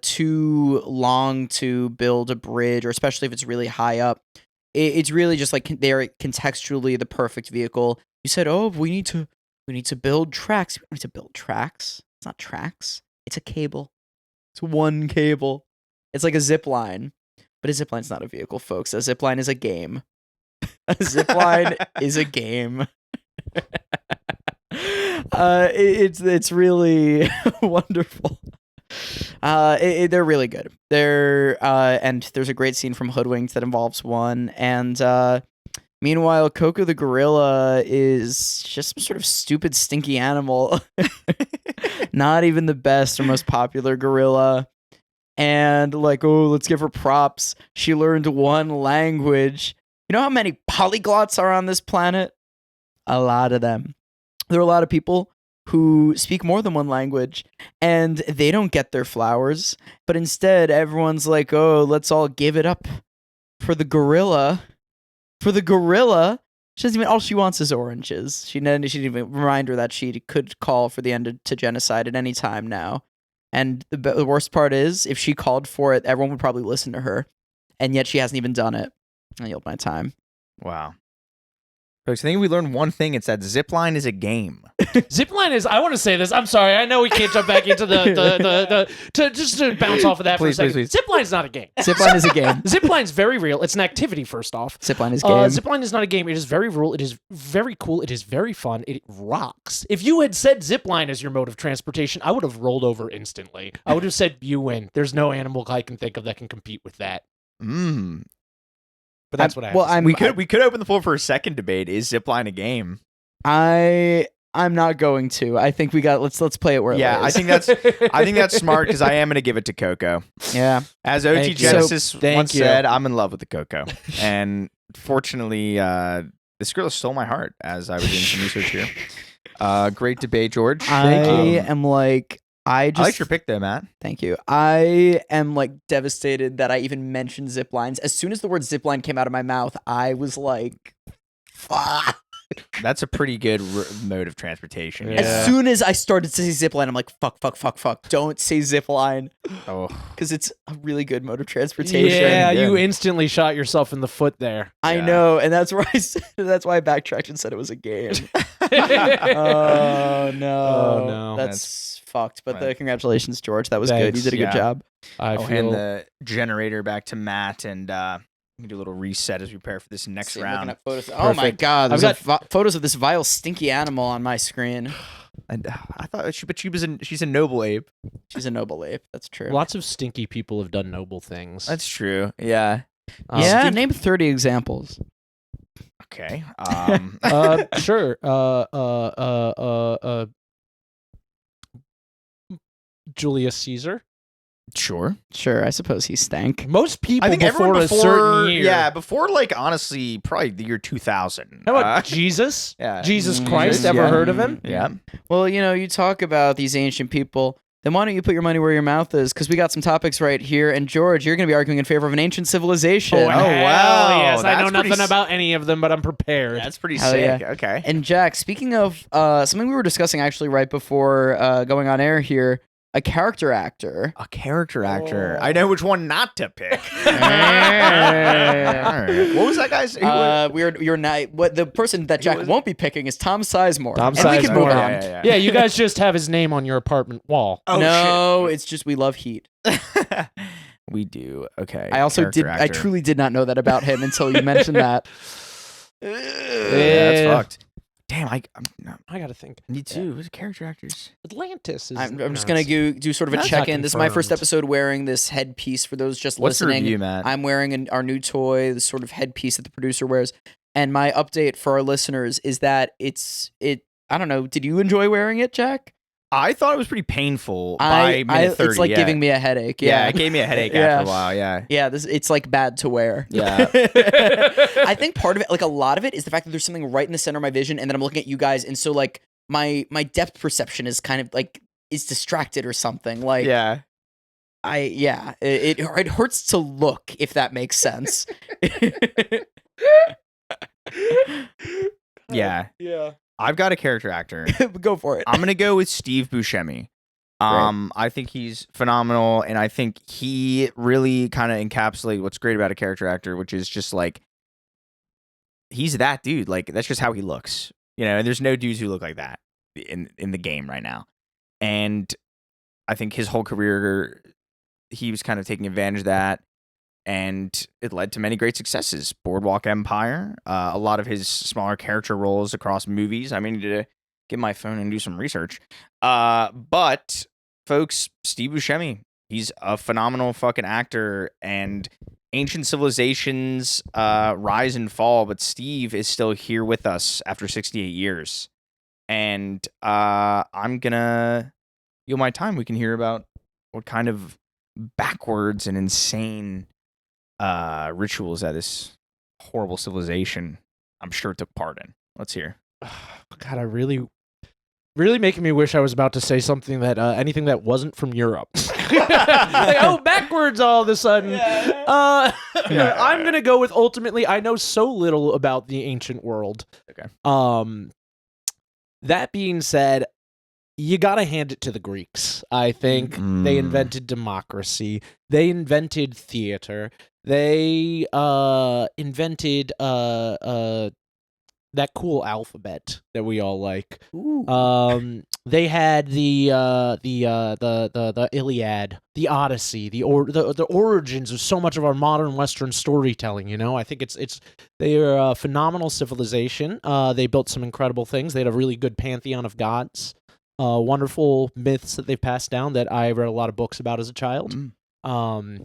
too long to build a bridge, or especially if it's really high up. It's really just like they're contextually the perfect vehicle. You said, "Oh, we need to build tracks." We need to build tracks. It's not tracks. It's a cable. It's one cable. It's like a zip line, but a zip line's not a vehicle, folks. A zip line is a game. A zip line is a game. It's really wonderful. They're really good. And there's a great scene from Hoodwinked that involves one. And meanwhile, Koko the gorilla is just some sort of stupid, stinky animal. Not even the best or most popular gorilla. And let's give her props. She learned one language. You know how many polyglots are on this planet? A lot of them. There are a lot of people who speak more than one language, and they don't get their flowers. But instead, everyone's like, "Oh, let's all give it up for the gorilla." For the gorilla, she doesn't even. All she wants is oranges. She didn't even remind her that she could call for the end to genocide at any time now. And the worst part is, if she called for it, everyone would probably listen to her, and yet she hasn't even done it. I yield my time. Wow. Folks, I think we learned one thing. It's that zipline is a game. Zipline is. I want to say this. I'm sorry. I know we can't jump back into to bounce off of that for a second. Please. Zipline's not a game. Zipline is a game. Zipline's very real. It's an activity. First off, Zipline is game. Zipline is not a game. It is very real. It is very cool. It is very fun. It rocks. If you had said zipline as your mode of transportation, I would have rolled over instantly. I would have said you win. There's no animal I can think of that can compete with that. But that's what I have. We could open the floor for a second debate. Is zipline a game? I'm not going to. I think let's play it where it is. I think that's smart because I am going to give it to Koko. Yeah. As OT Genesis once said, I'm in love with the Koko. And fortunately, this girl stole my heart as I was doing some research here. Great debate, George. I like your pick though, Matt. Thank you. I am devastated that I even mentioned zip lines. As soon as the word zip line came out of my mouth, I was like, fuck. That's a pretty good mode of transportation. Yeah. As soon as I started to say zip line, I'm like, fuck. Don't say zip line. Oh. Because it's a really good mode of transportation. Yeah, you instantly shot yourself in the foot there. I know, and that's why I backtracked and said it was a game. Oh no. That's fucked. But congratulations, George. That was good. You did a good job. I'll hand the generator back to Matt and we can do a little reset as we prepare for this next round. Looking at photos. Oh my god, there's photos of this vile, stinky animal on my screen. I thought she's a noble ape. She's a noble ape. That's true. Lots of stinky people have done noble things. That's true. Yeah. Name 30 examples. Okay. Sure. Julius Caesar. Sure. I suppose he stank. Most people I think before a certain year. Yeah, before honestly, probably the year 2000. How about Jesus? Yeah. Jesus Christ. Ever heard of him? Yeah. Well, you talk about these ancient people. Then why don't you put your money where your mouth is? Because we got some topics right here. And George, you're going to be arguing in favor of an ancient civilization. Oh, wow. Yes, I know That's pretty nothing about any of them, but I'm prepared. That's pretty Hell sick. yeah. Okay. And Jack, speaking of something we were discussing actually right before going on air here, a character actor. A character actor. Oh. I know which one not to pick. All What right. What was that guy's? You're not. What the person that Jack was- won't be picking is Tom Sizemore. Tom and we can move Sizemore. on. Yeah. Yeah, you guys just have his name on your apartment wall. Oh, no, it's just we love Heat. shit. We do. Okay. I also character did. I actor. truly did not know that about him until you mentioned that. Yeah, that's fucked. Damn, I gotta think. need to. Who's character actors? Atlantis is. I'm just gonna do sort of a That's not check-in. This is my first confirmed. episode wearing this headpiece for those just What's the listening. review, Matt? I'm wearing our new toy, this sort of headpiece that the producer wears. And my update for our listeners is that I don't know. Did you enjoy wearing it, Jack? I thought it was pretty painful by minute 30. It's like yeah. giving me a headache. Yeah, Yeah, it gave me a headache Yeah. after a while. Yeah. yeah. It's like bad to wear. Yeah. I think part of it, like a lot of it, is the fact that there's something right in the center of my vision, and then I'm looking at you guys, and so like my depth perception is kind of like is distracted or something. Like Yeah. it hurts to look, if that makes sense. Yeah. Yeah. I've got a character actor. Go for it. I'm gonna go with Steve Buscemi. I think he's phenomenal, and I think he really kind of encapsulates what's great about a character actor, which is just like he's that dude. Like that's just how he looks, you know. And there's no dudes who look like that in the game right now. And I think his whole career, he was kind of taking advantage of that, and it led to many great successes. Boardwalk Empire, a lot of his smaller character roles across movies. I mean, need to get my phone and do some research. But folks, Steve Buscemi, he's a phenomenal fucking actor, and ancient civilizations rise and fall, but Steve is still here with us after 68 years. And I'm gonna yield my time. We can hear about what kind of backwards and insane rituals that this horrible civilization, I'm sure, took part in. Let's hear. God, I really making me wish I was about to say something that anything that wasn't from Europe. Like, oh, backwards all of a sudden. I'm gonna go with ultimately. I know so little about the ancient world. Okay. That being said, you gotta hand it to the Greeks. I think they invented democracy. They invented theater. They invented that cool alphabet that we all like. Ooh. They had the Iliad, the Odyssey, the origins of so much of our modern Western storytelling. You know, I think they are a phenomenal civilization. They built some incredible things. They had a really good pantheon of gods. Wonderful myths that they've passed down that I read a lot of books about as a child. I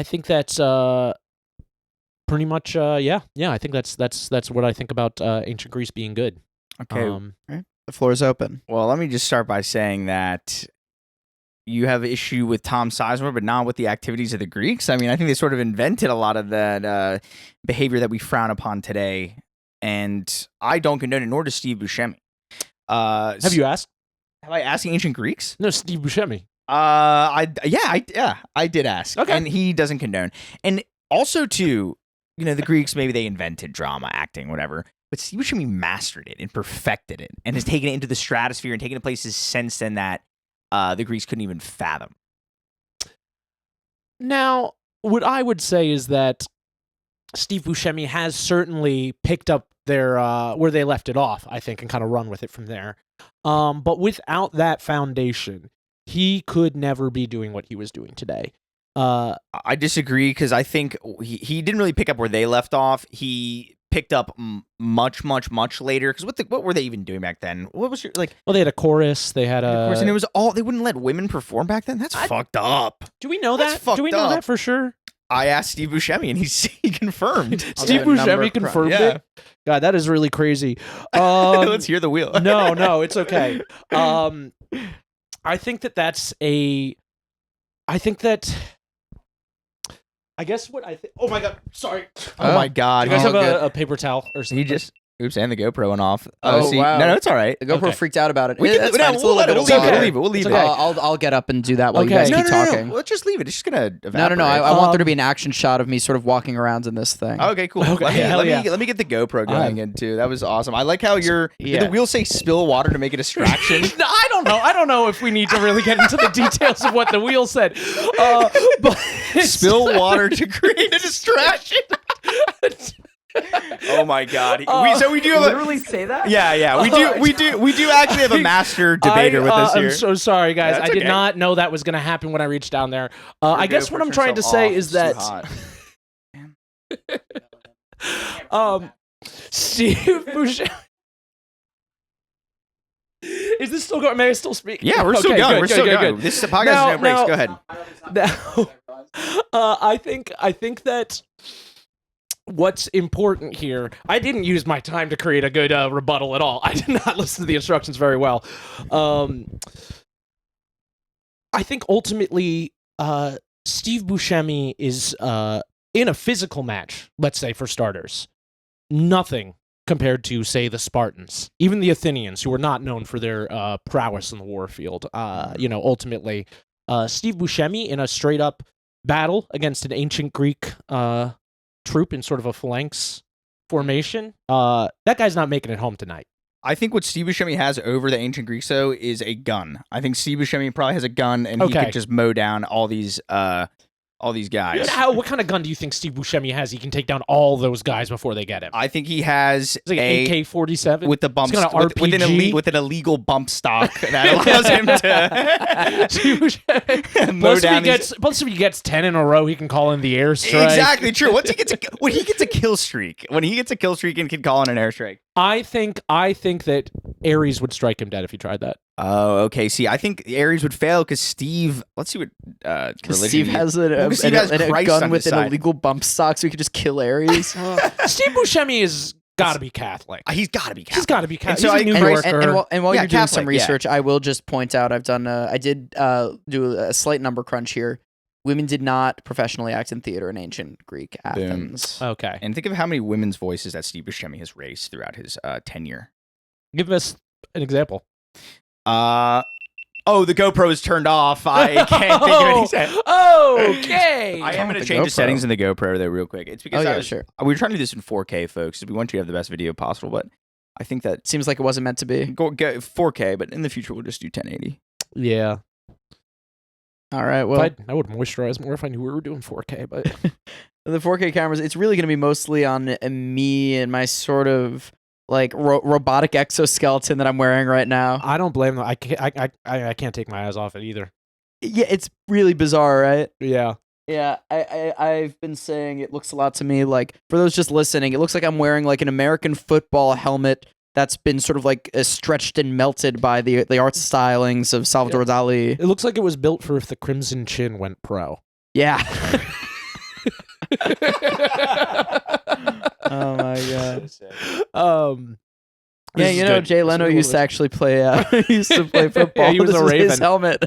think that's pretty much yeah. I think that's what I think about ancient Greece being good. Okay. The floor is open. Well, let me just start by saying that you have issue with Tom Sizemore, but not with the activities of the Greeks. I mean, I think they sort of invented a lot of that behavior that we frown upon today, and I don't condone it, nor does Steve Buscemi. Have you asked? Have I asked the ancient Greeks? No, Steve Buscemi. I did ask. Okay. And he doesn't condone. And also, too, you know, the Greeks, maybe they invented drama, acting, whatever. But Steve Buscemi mastered it and perfected it and has taken it into the stratosphere and taken it places since then that the Greeks couldn't even fathom. Now, what I would say is that Steve Buscemi has certainly picked up their where they left it off, I think, and kind of run with it from there. But without that foundation, he could never be doing what he was doing today. I disagree because I think he didn't really pick up where they left off. He picked up much later. Because what were they even doing back then? What was your like? Well, they had a chorus. They had Of course, a. and it was all they wouldn't let women perform back then. That's fucked up. Do we know That's that? fucked Do we know up. that for sure? I asked Steve Buscemi and he confirmed. Steve Buscemi confirmed it. God, that is really crazy. Let's hear the wheel. No, it's okay. I think that's a. I guess what I think. Oh my god! Sorry. Oh my god! Do you guys have good. a paper towel or something? He just Oops, and the GoPro went off. Oh, wow. No, it's all right. The GoPro Okay. freaked out about it. We can, That's no, fine. It's a we'll little let it. bit of We'll water. leave it. We'll leave It's it. okay. I'll get up and do that while you Okay. guys keep No. talking. Let's just leave it. It's just gonna evaporate. No. I want there to be an action shot of me sort of walking around in this thing. Okay, cool. Okay, Let me get the GoPro going again too. That was awesome. I like how did the wheel say spill water to make a distraction? No, I don't know. I don't know if we need to really get into the details of what the wheel said. But Spill water to create a distraction. Oh my god. We do have literally say that? Yeah. We do actually have a master debater with us here. I'm so sorry, guys. That's I did okay. not know that was going to happen when I reached down there. I guess what I'm trying to say is that Steve Buscemi. Is this still going? May I still speak? Yeah, we're still Okay, going. good, We're good, still good, going. good. This podcast is no breaks. Go ahead. Now, I think that what's important here. I didn't use my time to create a good rebuttal at all. I did not listen to the instructions very well. I think ultimately, Steve Buscemi is in a physical match. Let's say for starters, nothing compared to, say, the Spartans, even the Athenians, who were not known for their prowess in the war field. Ultimately, Steve Buscemi in a straight-up battle against an ancient Greek troop in sort of a phalanx formation, that guy's not making it home tonight. I think what Steve Buscemi has over the ancient Greeks, though, is a gun. I think Steve Buscemi probably has a gun, and he could just mow down all these guys. What kind of gun do you think Steve Buscemi has? He can take down all those guys before they get him. I think he has It's like an AK-47 with the bump He's got an with an illegal bump stock that allows him to mow down these. Plus, if he gets 10 in a row, he can call in the airstrike. Exactly true. When he gets a kill streak, and can call in an airstrike. I think that Ares would strike him dead if he tried that. Oh, okay. See, I think Ares would fail because Steve. Let's see what religion. Steve has a Christ gun on with his an side. illegal bump stock, so he could just kill Ares. Steve Buscemi has got to be Catholic. He's got to be Catholic. He's got to be Catholic. And so He's a New I- Yorker. And while Yeah, you're doing some Catholic, yeah. research, I will just point out I did do a slight number crunch here. Women did not professionally act in theater in ancient Greek Athens. Okay. And think of how many women's voices that Steve Buscemi has raised throughout his tenure. Give us an example. The GoPro is turned off. I can't think of any. Okay. I am going to the change the GoPro? settings in the GoPro though, real quick. It's because Sure. we were trying to do this in 4K, folks. We want you to have the best video possible, but I think that Seems like it wasn't meant to be. go 4K, but in the future we'll just do 1080. Yeah. All right. Well, I would moisturize more if I knew we were doing 4K, but the 4K cameras, it's really going to be mostly on me and my sort of like robotic exoskeleton that I'm wearing right now. I don't blame them. I can't take my eyes off it either. Yeah, it's really bizarre, right? Yeah. Yeah, I've been saying it looks a lot to me like, for those just listening, it looks like I'm wearing like an American football helmet that's been sort of like stretched and melted by the art stylings of Salvador Dali. It looks like it was built for if the Crimson Chin went pro. Yeah. Oh my god. Yeah, you know, Jay Leno used to actually play football. Yeah, he was This a was Raven. his helmet.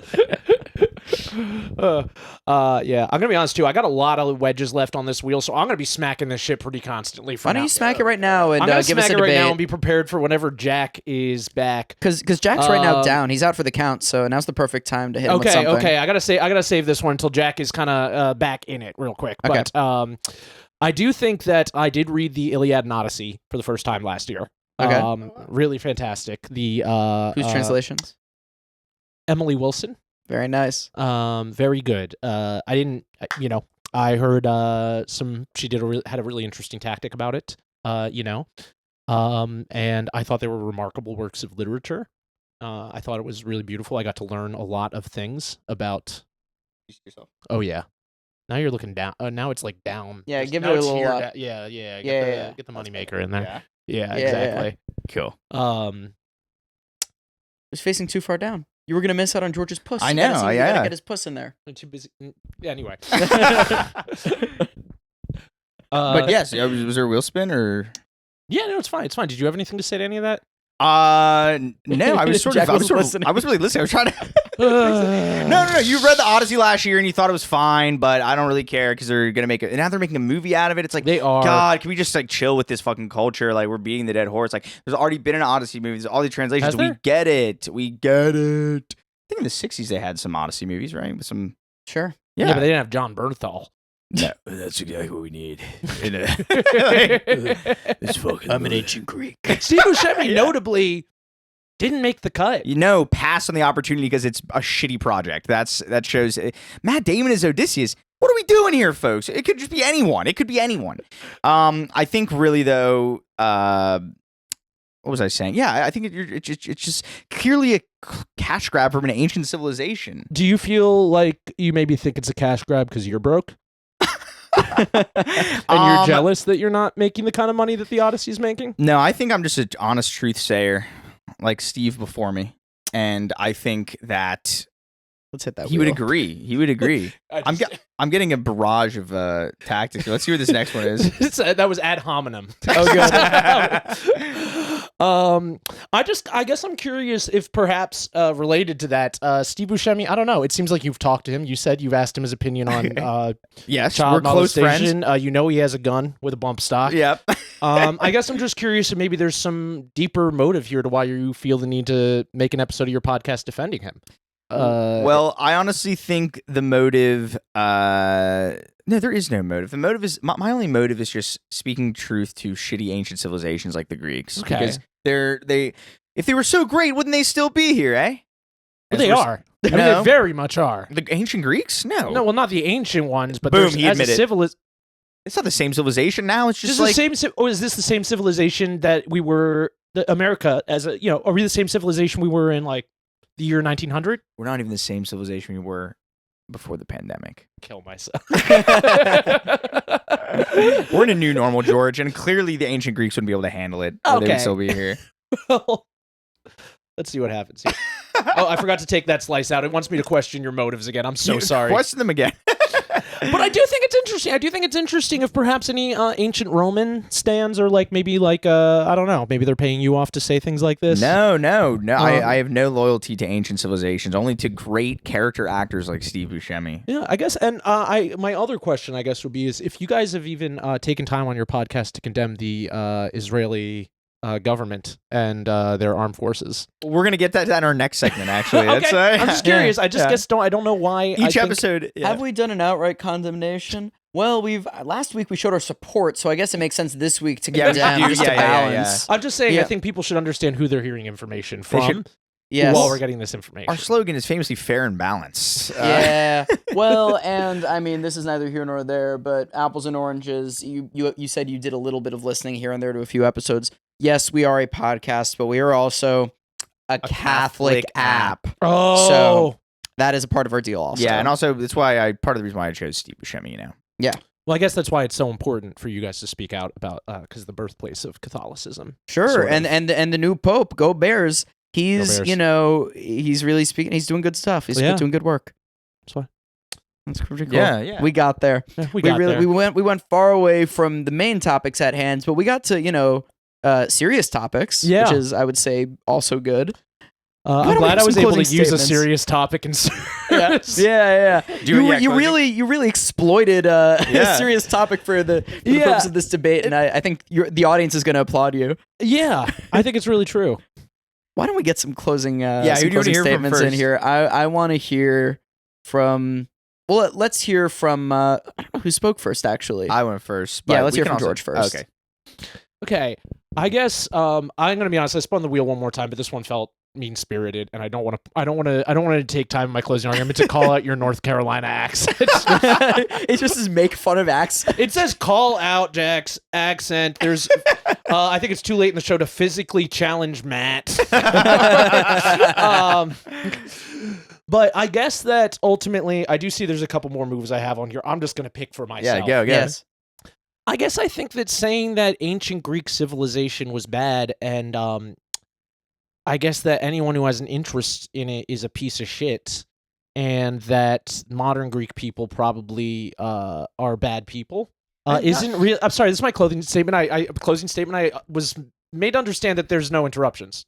Yeah, I'm gonna be honest too. I got a lot of wedges left on this wheel, so I'm gonna be smacking this shit pretty constantly. Why don't you smack it right now and I'm gonna give us smack a it right now and debate? be prepared for whenever Jack is back. Because Jack's right now down. He's out for the count, so now's the perfect time to hit him with something. Okay. I gotta save this one until Jack is kind of back in it real quick. Okay. But I do think that I did read the Iliad and Odyssey for the first time last year. Okay. Really fantastic. The Whose translations? Emily Wilson. Very nice. Very good. I didn't, I heard she had a really interesting tactic about it. And I thought they were remarkable works of literature. I thought it was really beautiful. I got to learn a lot of things about. Oh yeah. Now you're looking down. Now it's like down. Yeah, give now it a it's little here, up. Yeah. Yeah. Get the moneymaker in there. Yeah. Yeah, exactly. Cool. It was facing too far down. You were gonna miss out on George's puss. I You gotta know, you gotta yeah. get his puss in there. I'm too busy. Anyway. But yes, was there a wheel spin or? Yeah, no, it's fine. It's fine. Did you have anything to say to any of that? No, I was sort of, Jack was listening. I was really listening. I was trying to. No. You read the Odyssey last year and you thought it was fine, but I don't really care because they're gonna make it. And now they're making a movie out of it. It's like They are. God, can we just like chill with this fucking culture? Like we're beating the dead horse. Like there's already been an Odyssey movie. There's all these translations. Has We there? get it. We get it. I think in the '60s they had some Odyssey movies, right? With some. Sure. Yeah, but they didn't have John Bernthal. No, that's exactly what we need. It's fucking. I'm an ancient Greek. Steve Buscemi notably didn't make the cut. You know, pass on the opportunity because it's a shitty project. That shows Matt Damon is Odysseus. What are we doing here, folks? It could just be anyone. It could be anyone. I think really though. What was I saying? Yeah, I think it's just clearly a cash grab from an ancient civilization. Do you feel like you maybe think it's a cash grab because you're broke? And you're jealous that you're not making the kind of money that the Odyssey's making? No, I think I'm just an honest truth sayer, like Steve before me, and I think that Let's hit that. he would wheel. agree. He would agree. I'm getting a barrage of tactics. Let's see what this next one is. That was ad hominem. Oh, good. I guess I'm curious if perhaps related to that, Steve Buscemi. I don't know. It seems like you've talked to him. You said you've asked him his opinion on Yes, child we're close friends. molestation. You know he has a gun with a bump stock. Yep. I guess I'm just curious if maybe there's some deeper motive here to why you feel the need to make an episode of your podcast defending him. Well, I honestly think the motive. No, there is no motive. The motive is my only motive is just speaking truth to shitty ancient civilizations like the Greeks. Okay. Because if they were so great, wouldn't they still be here? Eh? Well, they are. I mean, No. they very much are. The ancient Greeks? No. No, well, not the ancient ones, but Boom, there's he as a admitted. It's not the same civilization now. It's just Is like the same? Or is this the same civilization that we were? America as a are we the same civilization we were in like the year 1900? we're not even the same civilization we were before the pandemic. Kill myself. We're in a new normal, George, and clearly the ancient Greeks wouldn't be able to handle it. Or they Okay. would still be here. Well, let's see what happens here. Oh, I forgot to take that slice out. It wants me to question your motives again. I'm so sorry. Question them again. But I do think it's interesting. I do think it's interesting if perhaps any ancient Roman stands or like maybe like I don't know, maybe they're paying you off to say things like this. No. I have no loyalty to ancient civilizations, only to great character actors like Steve Buscemi. Yeah, I guess. And my other question, I guess, would be is if you guys have even taken time on your podcast to condemn the Israeli government and their armed forces. We're gonna get that in our next segment. Actually, Okay. That's, I'm just curious. I just yeah. guess I don't know why Each episode. Yeah. Have we done an outright condemnation? Well, last week we showed our support, so I guess it makes sense this week to Yeah, condemn we do. just to Yeah, yeah, yeah, balance. I'm just saying. Yeah. I think people should understand who they're hearing information from should- Yes. while we're getting this information. Our slogan is famously fair and balanced. Yeah. Well, and I mean, this is neither here nor there, but apples and oranges. You said you did a little bit of listening here and there to a few episodes. Yes, we are a podcast, but we are also a Catholic app. Oh, So that is a part of our deal also. Yeah, and also that's why part of the reason why I chose Steve Buscemi. You know. well, I guess that's why it's so important for you guys to speak out about because the birthplace of Catholicism. Sure. Sort of. And the new Pope, go Bears. He's, Bears. he's really speaking. He's doing good stuff. He's Yeah. doing good work. That's why. That's pretty cool. Yeah. We got there. Yeah, we went far away from the main topics at hand, but we got to, serious topics, Yeah. which is, I would say, also good. I'm Gotta glad make I was some able to closing use a statements. serious topic and Yeah. You closing? really exploited a Yeah. serious topic for the Yeah. purpose of this debate, and I think the audience is going to applaud you. Yeah, I think it's really true. Why don't we get some closing, who some do you wanna closing hear from statements in first? here? I want to hear from. Well, let's hear from I don't know who spoke first. Actually, I went first. Yeah, but let's we hear can from also- George first. Okay. Okay, I guess I'm gonna be honest. I spun the wheel one more time, but this one felt mean spirited, and I don't want to take time in my closing argument to call out your North Carolina accent. it just says make fun of accents. It says call out Jack's accent. There's, I think it's too late in the show to physically challenge Matt. But I guess that ultimately, I do see there's a couple more moves I have on here. I'm just gonna pick for myself. Yeah, go. Yes. I guess I think that saying that ancient Greek civilization was bad, and I guess that anyone who has an interest in it is a piece of shit, and that modern Greek people probably are bad people. Isn't real? I'm sorry. This is my closing statement. I was made to understand that there's no interruptions.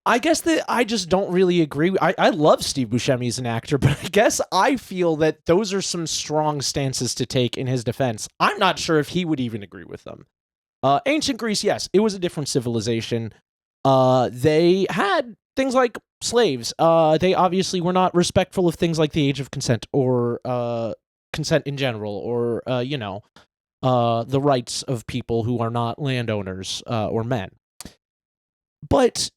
I guess that I just don't really agree. I love Steve Buscemi as an actor, but I guess I feel that those are some strong stances to take in his defense. I'm not sure if he would even agree with them. Ancient Greece, yes, it was a different civilization. They had things like slaves. They obviously were not respectful of things like the age of consent or consent in general, or the rights of people who are not landowners or men. But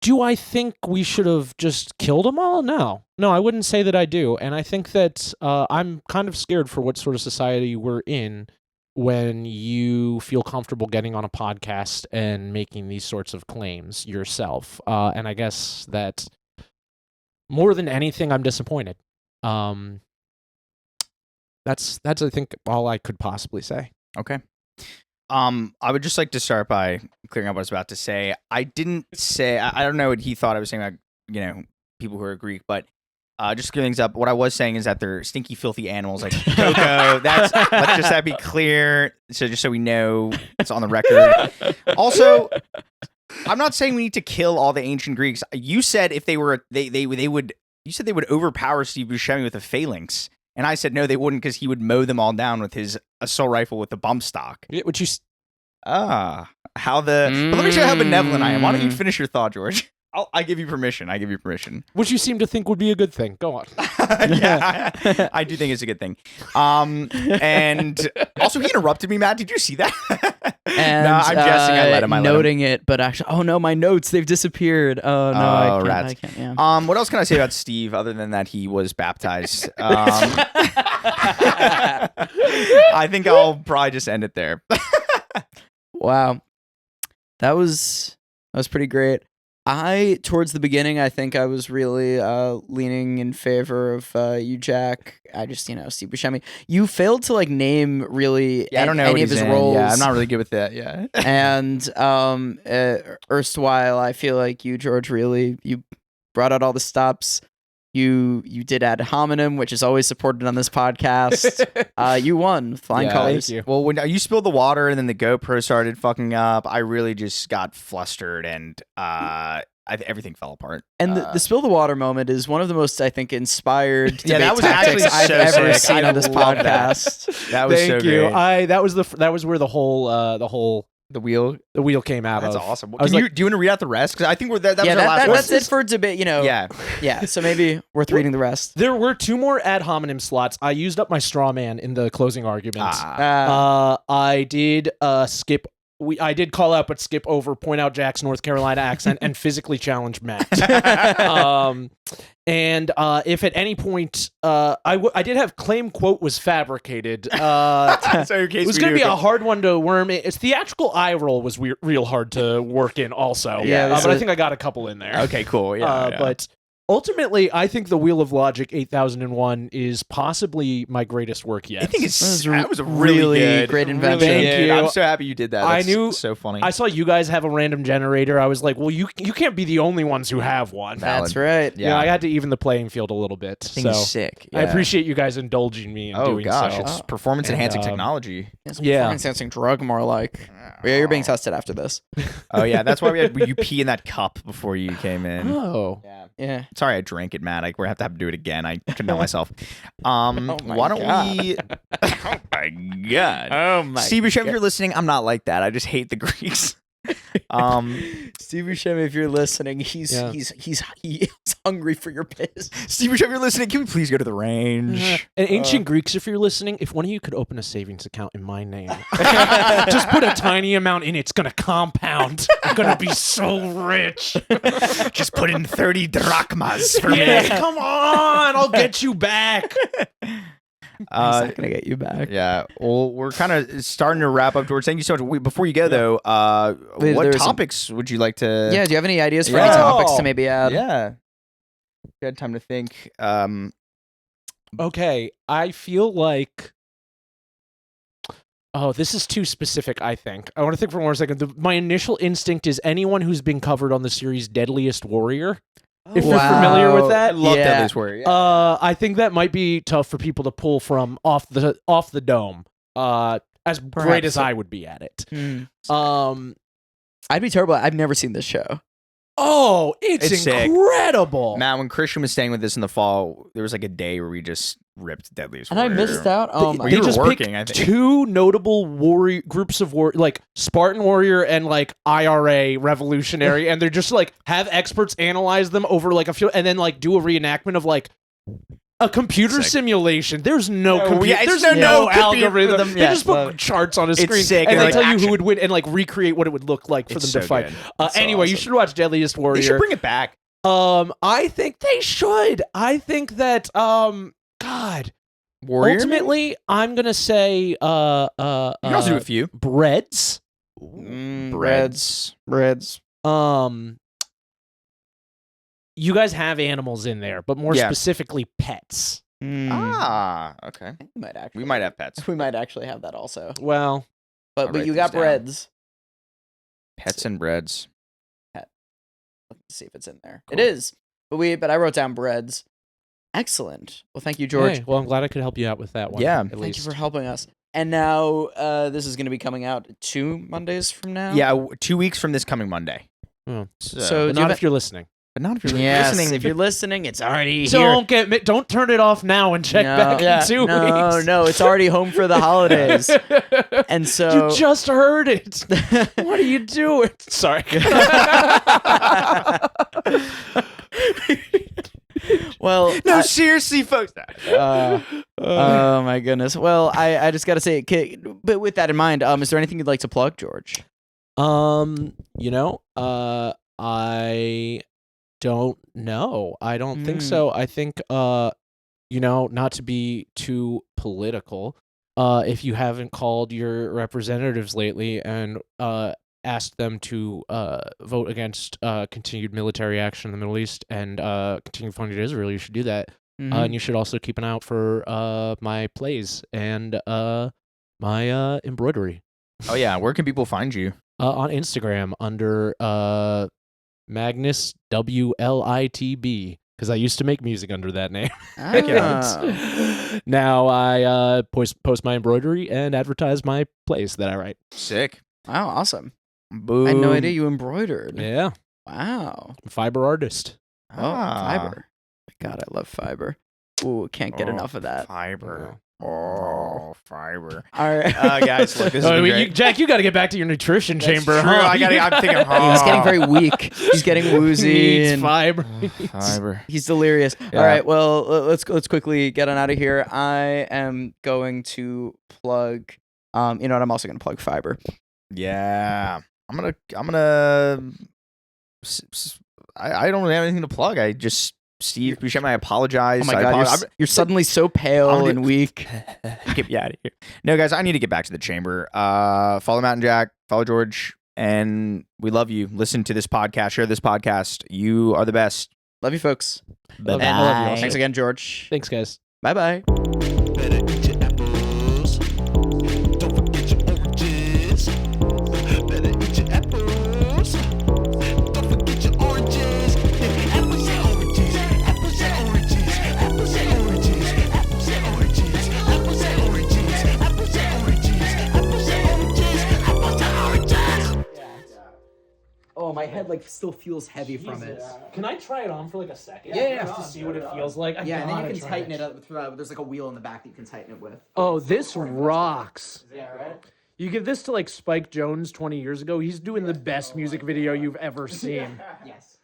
do I think we should have just killed them all? No, I wouldn't say that I do. And I think that I'm kind of scared for what sort of society we're in when you feel comfortable getting on a podcast and making these sorts of claims yourself. And I guess that more than anything, I'm disappointed. That's I think all I could possibly say. Okay. I would just like to start by clearing up what I was about to say. I didn't say, I don't know what he thought I was saying about, people who are Greek, but just to clear things up, what I was saying is that they're stinky, filthy animals like Koko. Let's just that be clear. So just so we know it's on the record. Also, I'm not saying we need to kill all the ancient Greeks. You said if they were, they would, you said they would overpower Steve Buscemi with a phalanx. And I said, no, they wouldn't, because he would mow them all down with his assault rifle with the bump stock. Would you? But let me show you how benevolent I am. Why don't you finish your thought, George? I give you permission. Which you seem to think would be a good thing. Go on. Yeah, I do think it's a good thing. And also, he interrupted me, Matt. Did you see that? And no, I'm guessing I let him. Noting it, but actually, oh no, my notes, they've disappeared. Oh no, I rats. can't. Yeah. What else can I say about Steve other than that he was baptized? I think I'll probably just end it there. Wow, that was pretty great. Towards the beginning, I think I was really leaning in favor of you, Jack. I just, Steve Buscemi. You failed to name really I don't know any of his roles. Yeah, I'm not really good with that. Yeah. And erstwhile, I feel like you, George, really you brought out all the stops. You did ad hominem, which is always supported on this podcast. You won with flying colors. Thank you. Well, when you spilled the water and then the GoPro started fucking up, I really just got flustered and everything fell apart. And the spill the water moment is one of the most, I think, inspired that debate was tactics actually I've so ever sick. seen I on this love podcast. That was Thank so you. great. That was where the whole The wheel. came out. That's of. awesome. I was do you want to read out the rest? Because I think that was our last that's one. it for debate. Yeah. Yeah. So maybe worth reading the rest. There were 2 more ad hominem slots. I used up my straw man in the closing argument. I did skip. I did call out, but skip over, point out Jack's North Carolina accent, and physically challenge Matt. And if at any point, I did have claim quote was fabricated. So in case it was going to be a hard one to worm. It's theatrical eye roll was real hard to work in also. Yeah, but I think I got a couple in there. Okay, cool. Yeah. But ultimately, I think the Wheel of Logic 8001 is possibly my greatest work yet. I think that was a really good, great invention. Thank you. I'm so happy you did that. I That's knew- so funny. I saw you guys have a random generator. I was like, well, you can't be the only ones who have one. That's right. Yeah, I had to even the playing field a little bit. Thing is sick. I appreciate you guys indulging me in doing so. It's performance enhancing technology. Performance enhancing drug, more like. Yeah, you're being tested after this. Oh yeah, that's why we had you pee in that cup before you came in. Oh. Yeah. Sorry, I drank it, Matt. We're have to do it again. I couldn't know myself. my Why don't God. we? Oh my god. Oh my. Steve Buscemi, if you're listening, I'm not like that. I just hate the Greeks. Steve Buscemi, if you're listening, he's hungry for your piss. Steve Buscemi, if you're listening, can we please go to the range? And ancient Greeks, if you're listening, if one of you could open a savings account in my name, just put a tiny amount in. It's gonna compound. I'm gonna be so rich. Just put in 30 drachmas for me. Come on, I'll get you back. He's not gonna get you back. Yeah. Well, we're kind of starting to wrap up, George. Thank you so much. Before you go, though, Wait, what there's topics would you like to? Yeah. Do you have any ideas for any topics to maybe add? Yeah. You had time to think. Okay, I feel like. Oh, this is too specific, I think. I want to think for 1 second. My initial instinct is anyone who's been covered on the series Deadliest Warrior. If you're familiar with that. I love Deadliest Warrior. Yeah. I think that might be tough for people to pull from off the dome. As great as I would be at it. I'd be terrible. I've never seen this show. Oh, it's sick. incredible. Matt, when Christian was staying with us in the fall, there was like a day where we just ripped Deadliest And I Warrior. missed out. Oh my! Well, you They were just working, I picked think. 2 notable groups of like Spartan Warrior and like IRA Revolutionary, and they're just like have experts analyze them over like a few, and then like do a reenactment of like a computer Sick. simulation. There's no computer. yeah, There's it's no computer algorithm. They yeah, just love put it. charts on a It's screen, sick, and and they like tell you action. who would win and like recreate what it would look like for It's them so to fight. good. so Anyway, you awesome. should watch Deadliest Warrior. They should bring it back. I think they should. I think that God. Warrior. Ultimately, I'm gonna say you can also do a few. breads. Breads. You guys have animals in there, but more Yeah. specifically pets. Okay. We might actually. We might have pets. We might actually have that also. Well, But I'll but write you these got down. breads. Pets and breads. Let's see if it's in there. Cool. It is. But I wrote down breads. Excellent. Well, thank you, George. hey, well, I'm glad I could help you out with that one. Yeah. at Thank least. you for helping us. And now this is going to be coming out 2 Mondays from now. Yeah, 2 weeks from this coming Monday. Oh. So, So But do you not have if you're listening. but not if you're Yes, listening. if you're listening, it's already here. Don't turn it off now and check back Yeah, in 2 no, weeks. no, it's already home for the holidays. And so you just heard it. What are you doing? Sorry. well, No, seriously, folks. oh my goodness. Well, I just got to say, but with that in mind, is there anything you'd like to plug, George? I don't know. I don't think so. I think not to be too political, if you haven't called your representatives lately and asked them to vote against continued military action in the Middle East and continued funding to Israel, you should do that. And you should also keep an eye out for my plays and my embroidery. Oh yeah, where can people find you? On Instagram under Magnus WLITB, because I used to make music under that name. Ah. Now I post my embroidery and advertise my plays that I write. Sick. Wow, awesome. Boom. I had no idea you embroidered. Yeah, Wow. fiber artist. Oh, Ah. fiber. God, I love fiber. Ooh, can't get enough of that. Fiber. Oh, fiber. All right. Guys, look, this is great. Jack, you got to get back to your nutrition chamber. True, Huh? I'm thinking. He's getting very weak. He's getting woozy. Needs and fiber. Fiber. He's delirious. Yeah. All right. Well, let's quickly get on out of here. I am going to plug. You know what? I'm also going to plug fiber. Yeah. I'm gonna. I don't have anything to plug. I just. Steve Buscemi, I apologize. Oh my God, you're suddenly so pale and weak. Get me out of here. No, guys, I need to get back to the chamber. Follow Matt and Jack. Follow George. And we love you. Listen to this podcast. Share this podcast. You are the best. Love you, folks. Love you. I love you also. Thanks again, George. Thanks, guys. Bye bye. Better eat your apples. Don't forget your oranges. Better eat your apples. Don't forget your oranges. Apples and oranges. Apples and oranges. Apples and oranges. Apples and oranges. Apples and oranges. Apples and oranges. Apples and oranges. Apples and oranges. Oh, my head still feels heavy from it. Can I try it on for like a second? Yeah. Just to see what it feels like. Yeah, and then you can tighten it up. There's a wheel in the back that you can tighten it with. Oh, this rocks. Yeah, right? You give this to Spike Jonze 20 years ago, he's doing the best music video you've ever seen. Yes.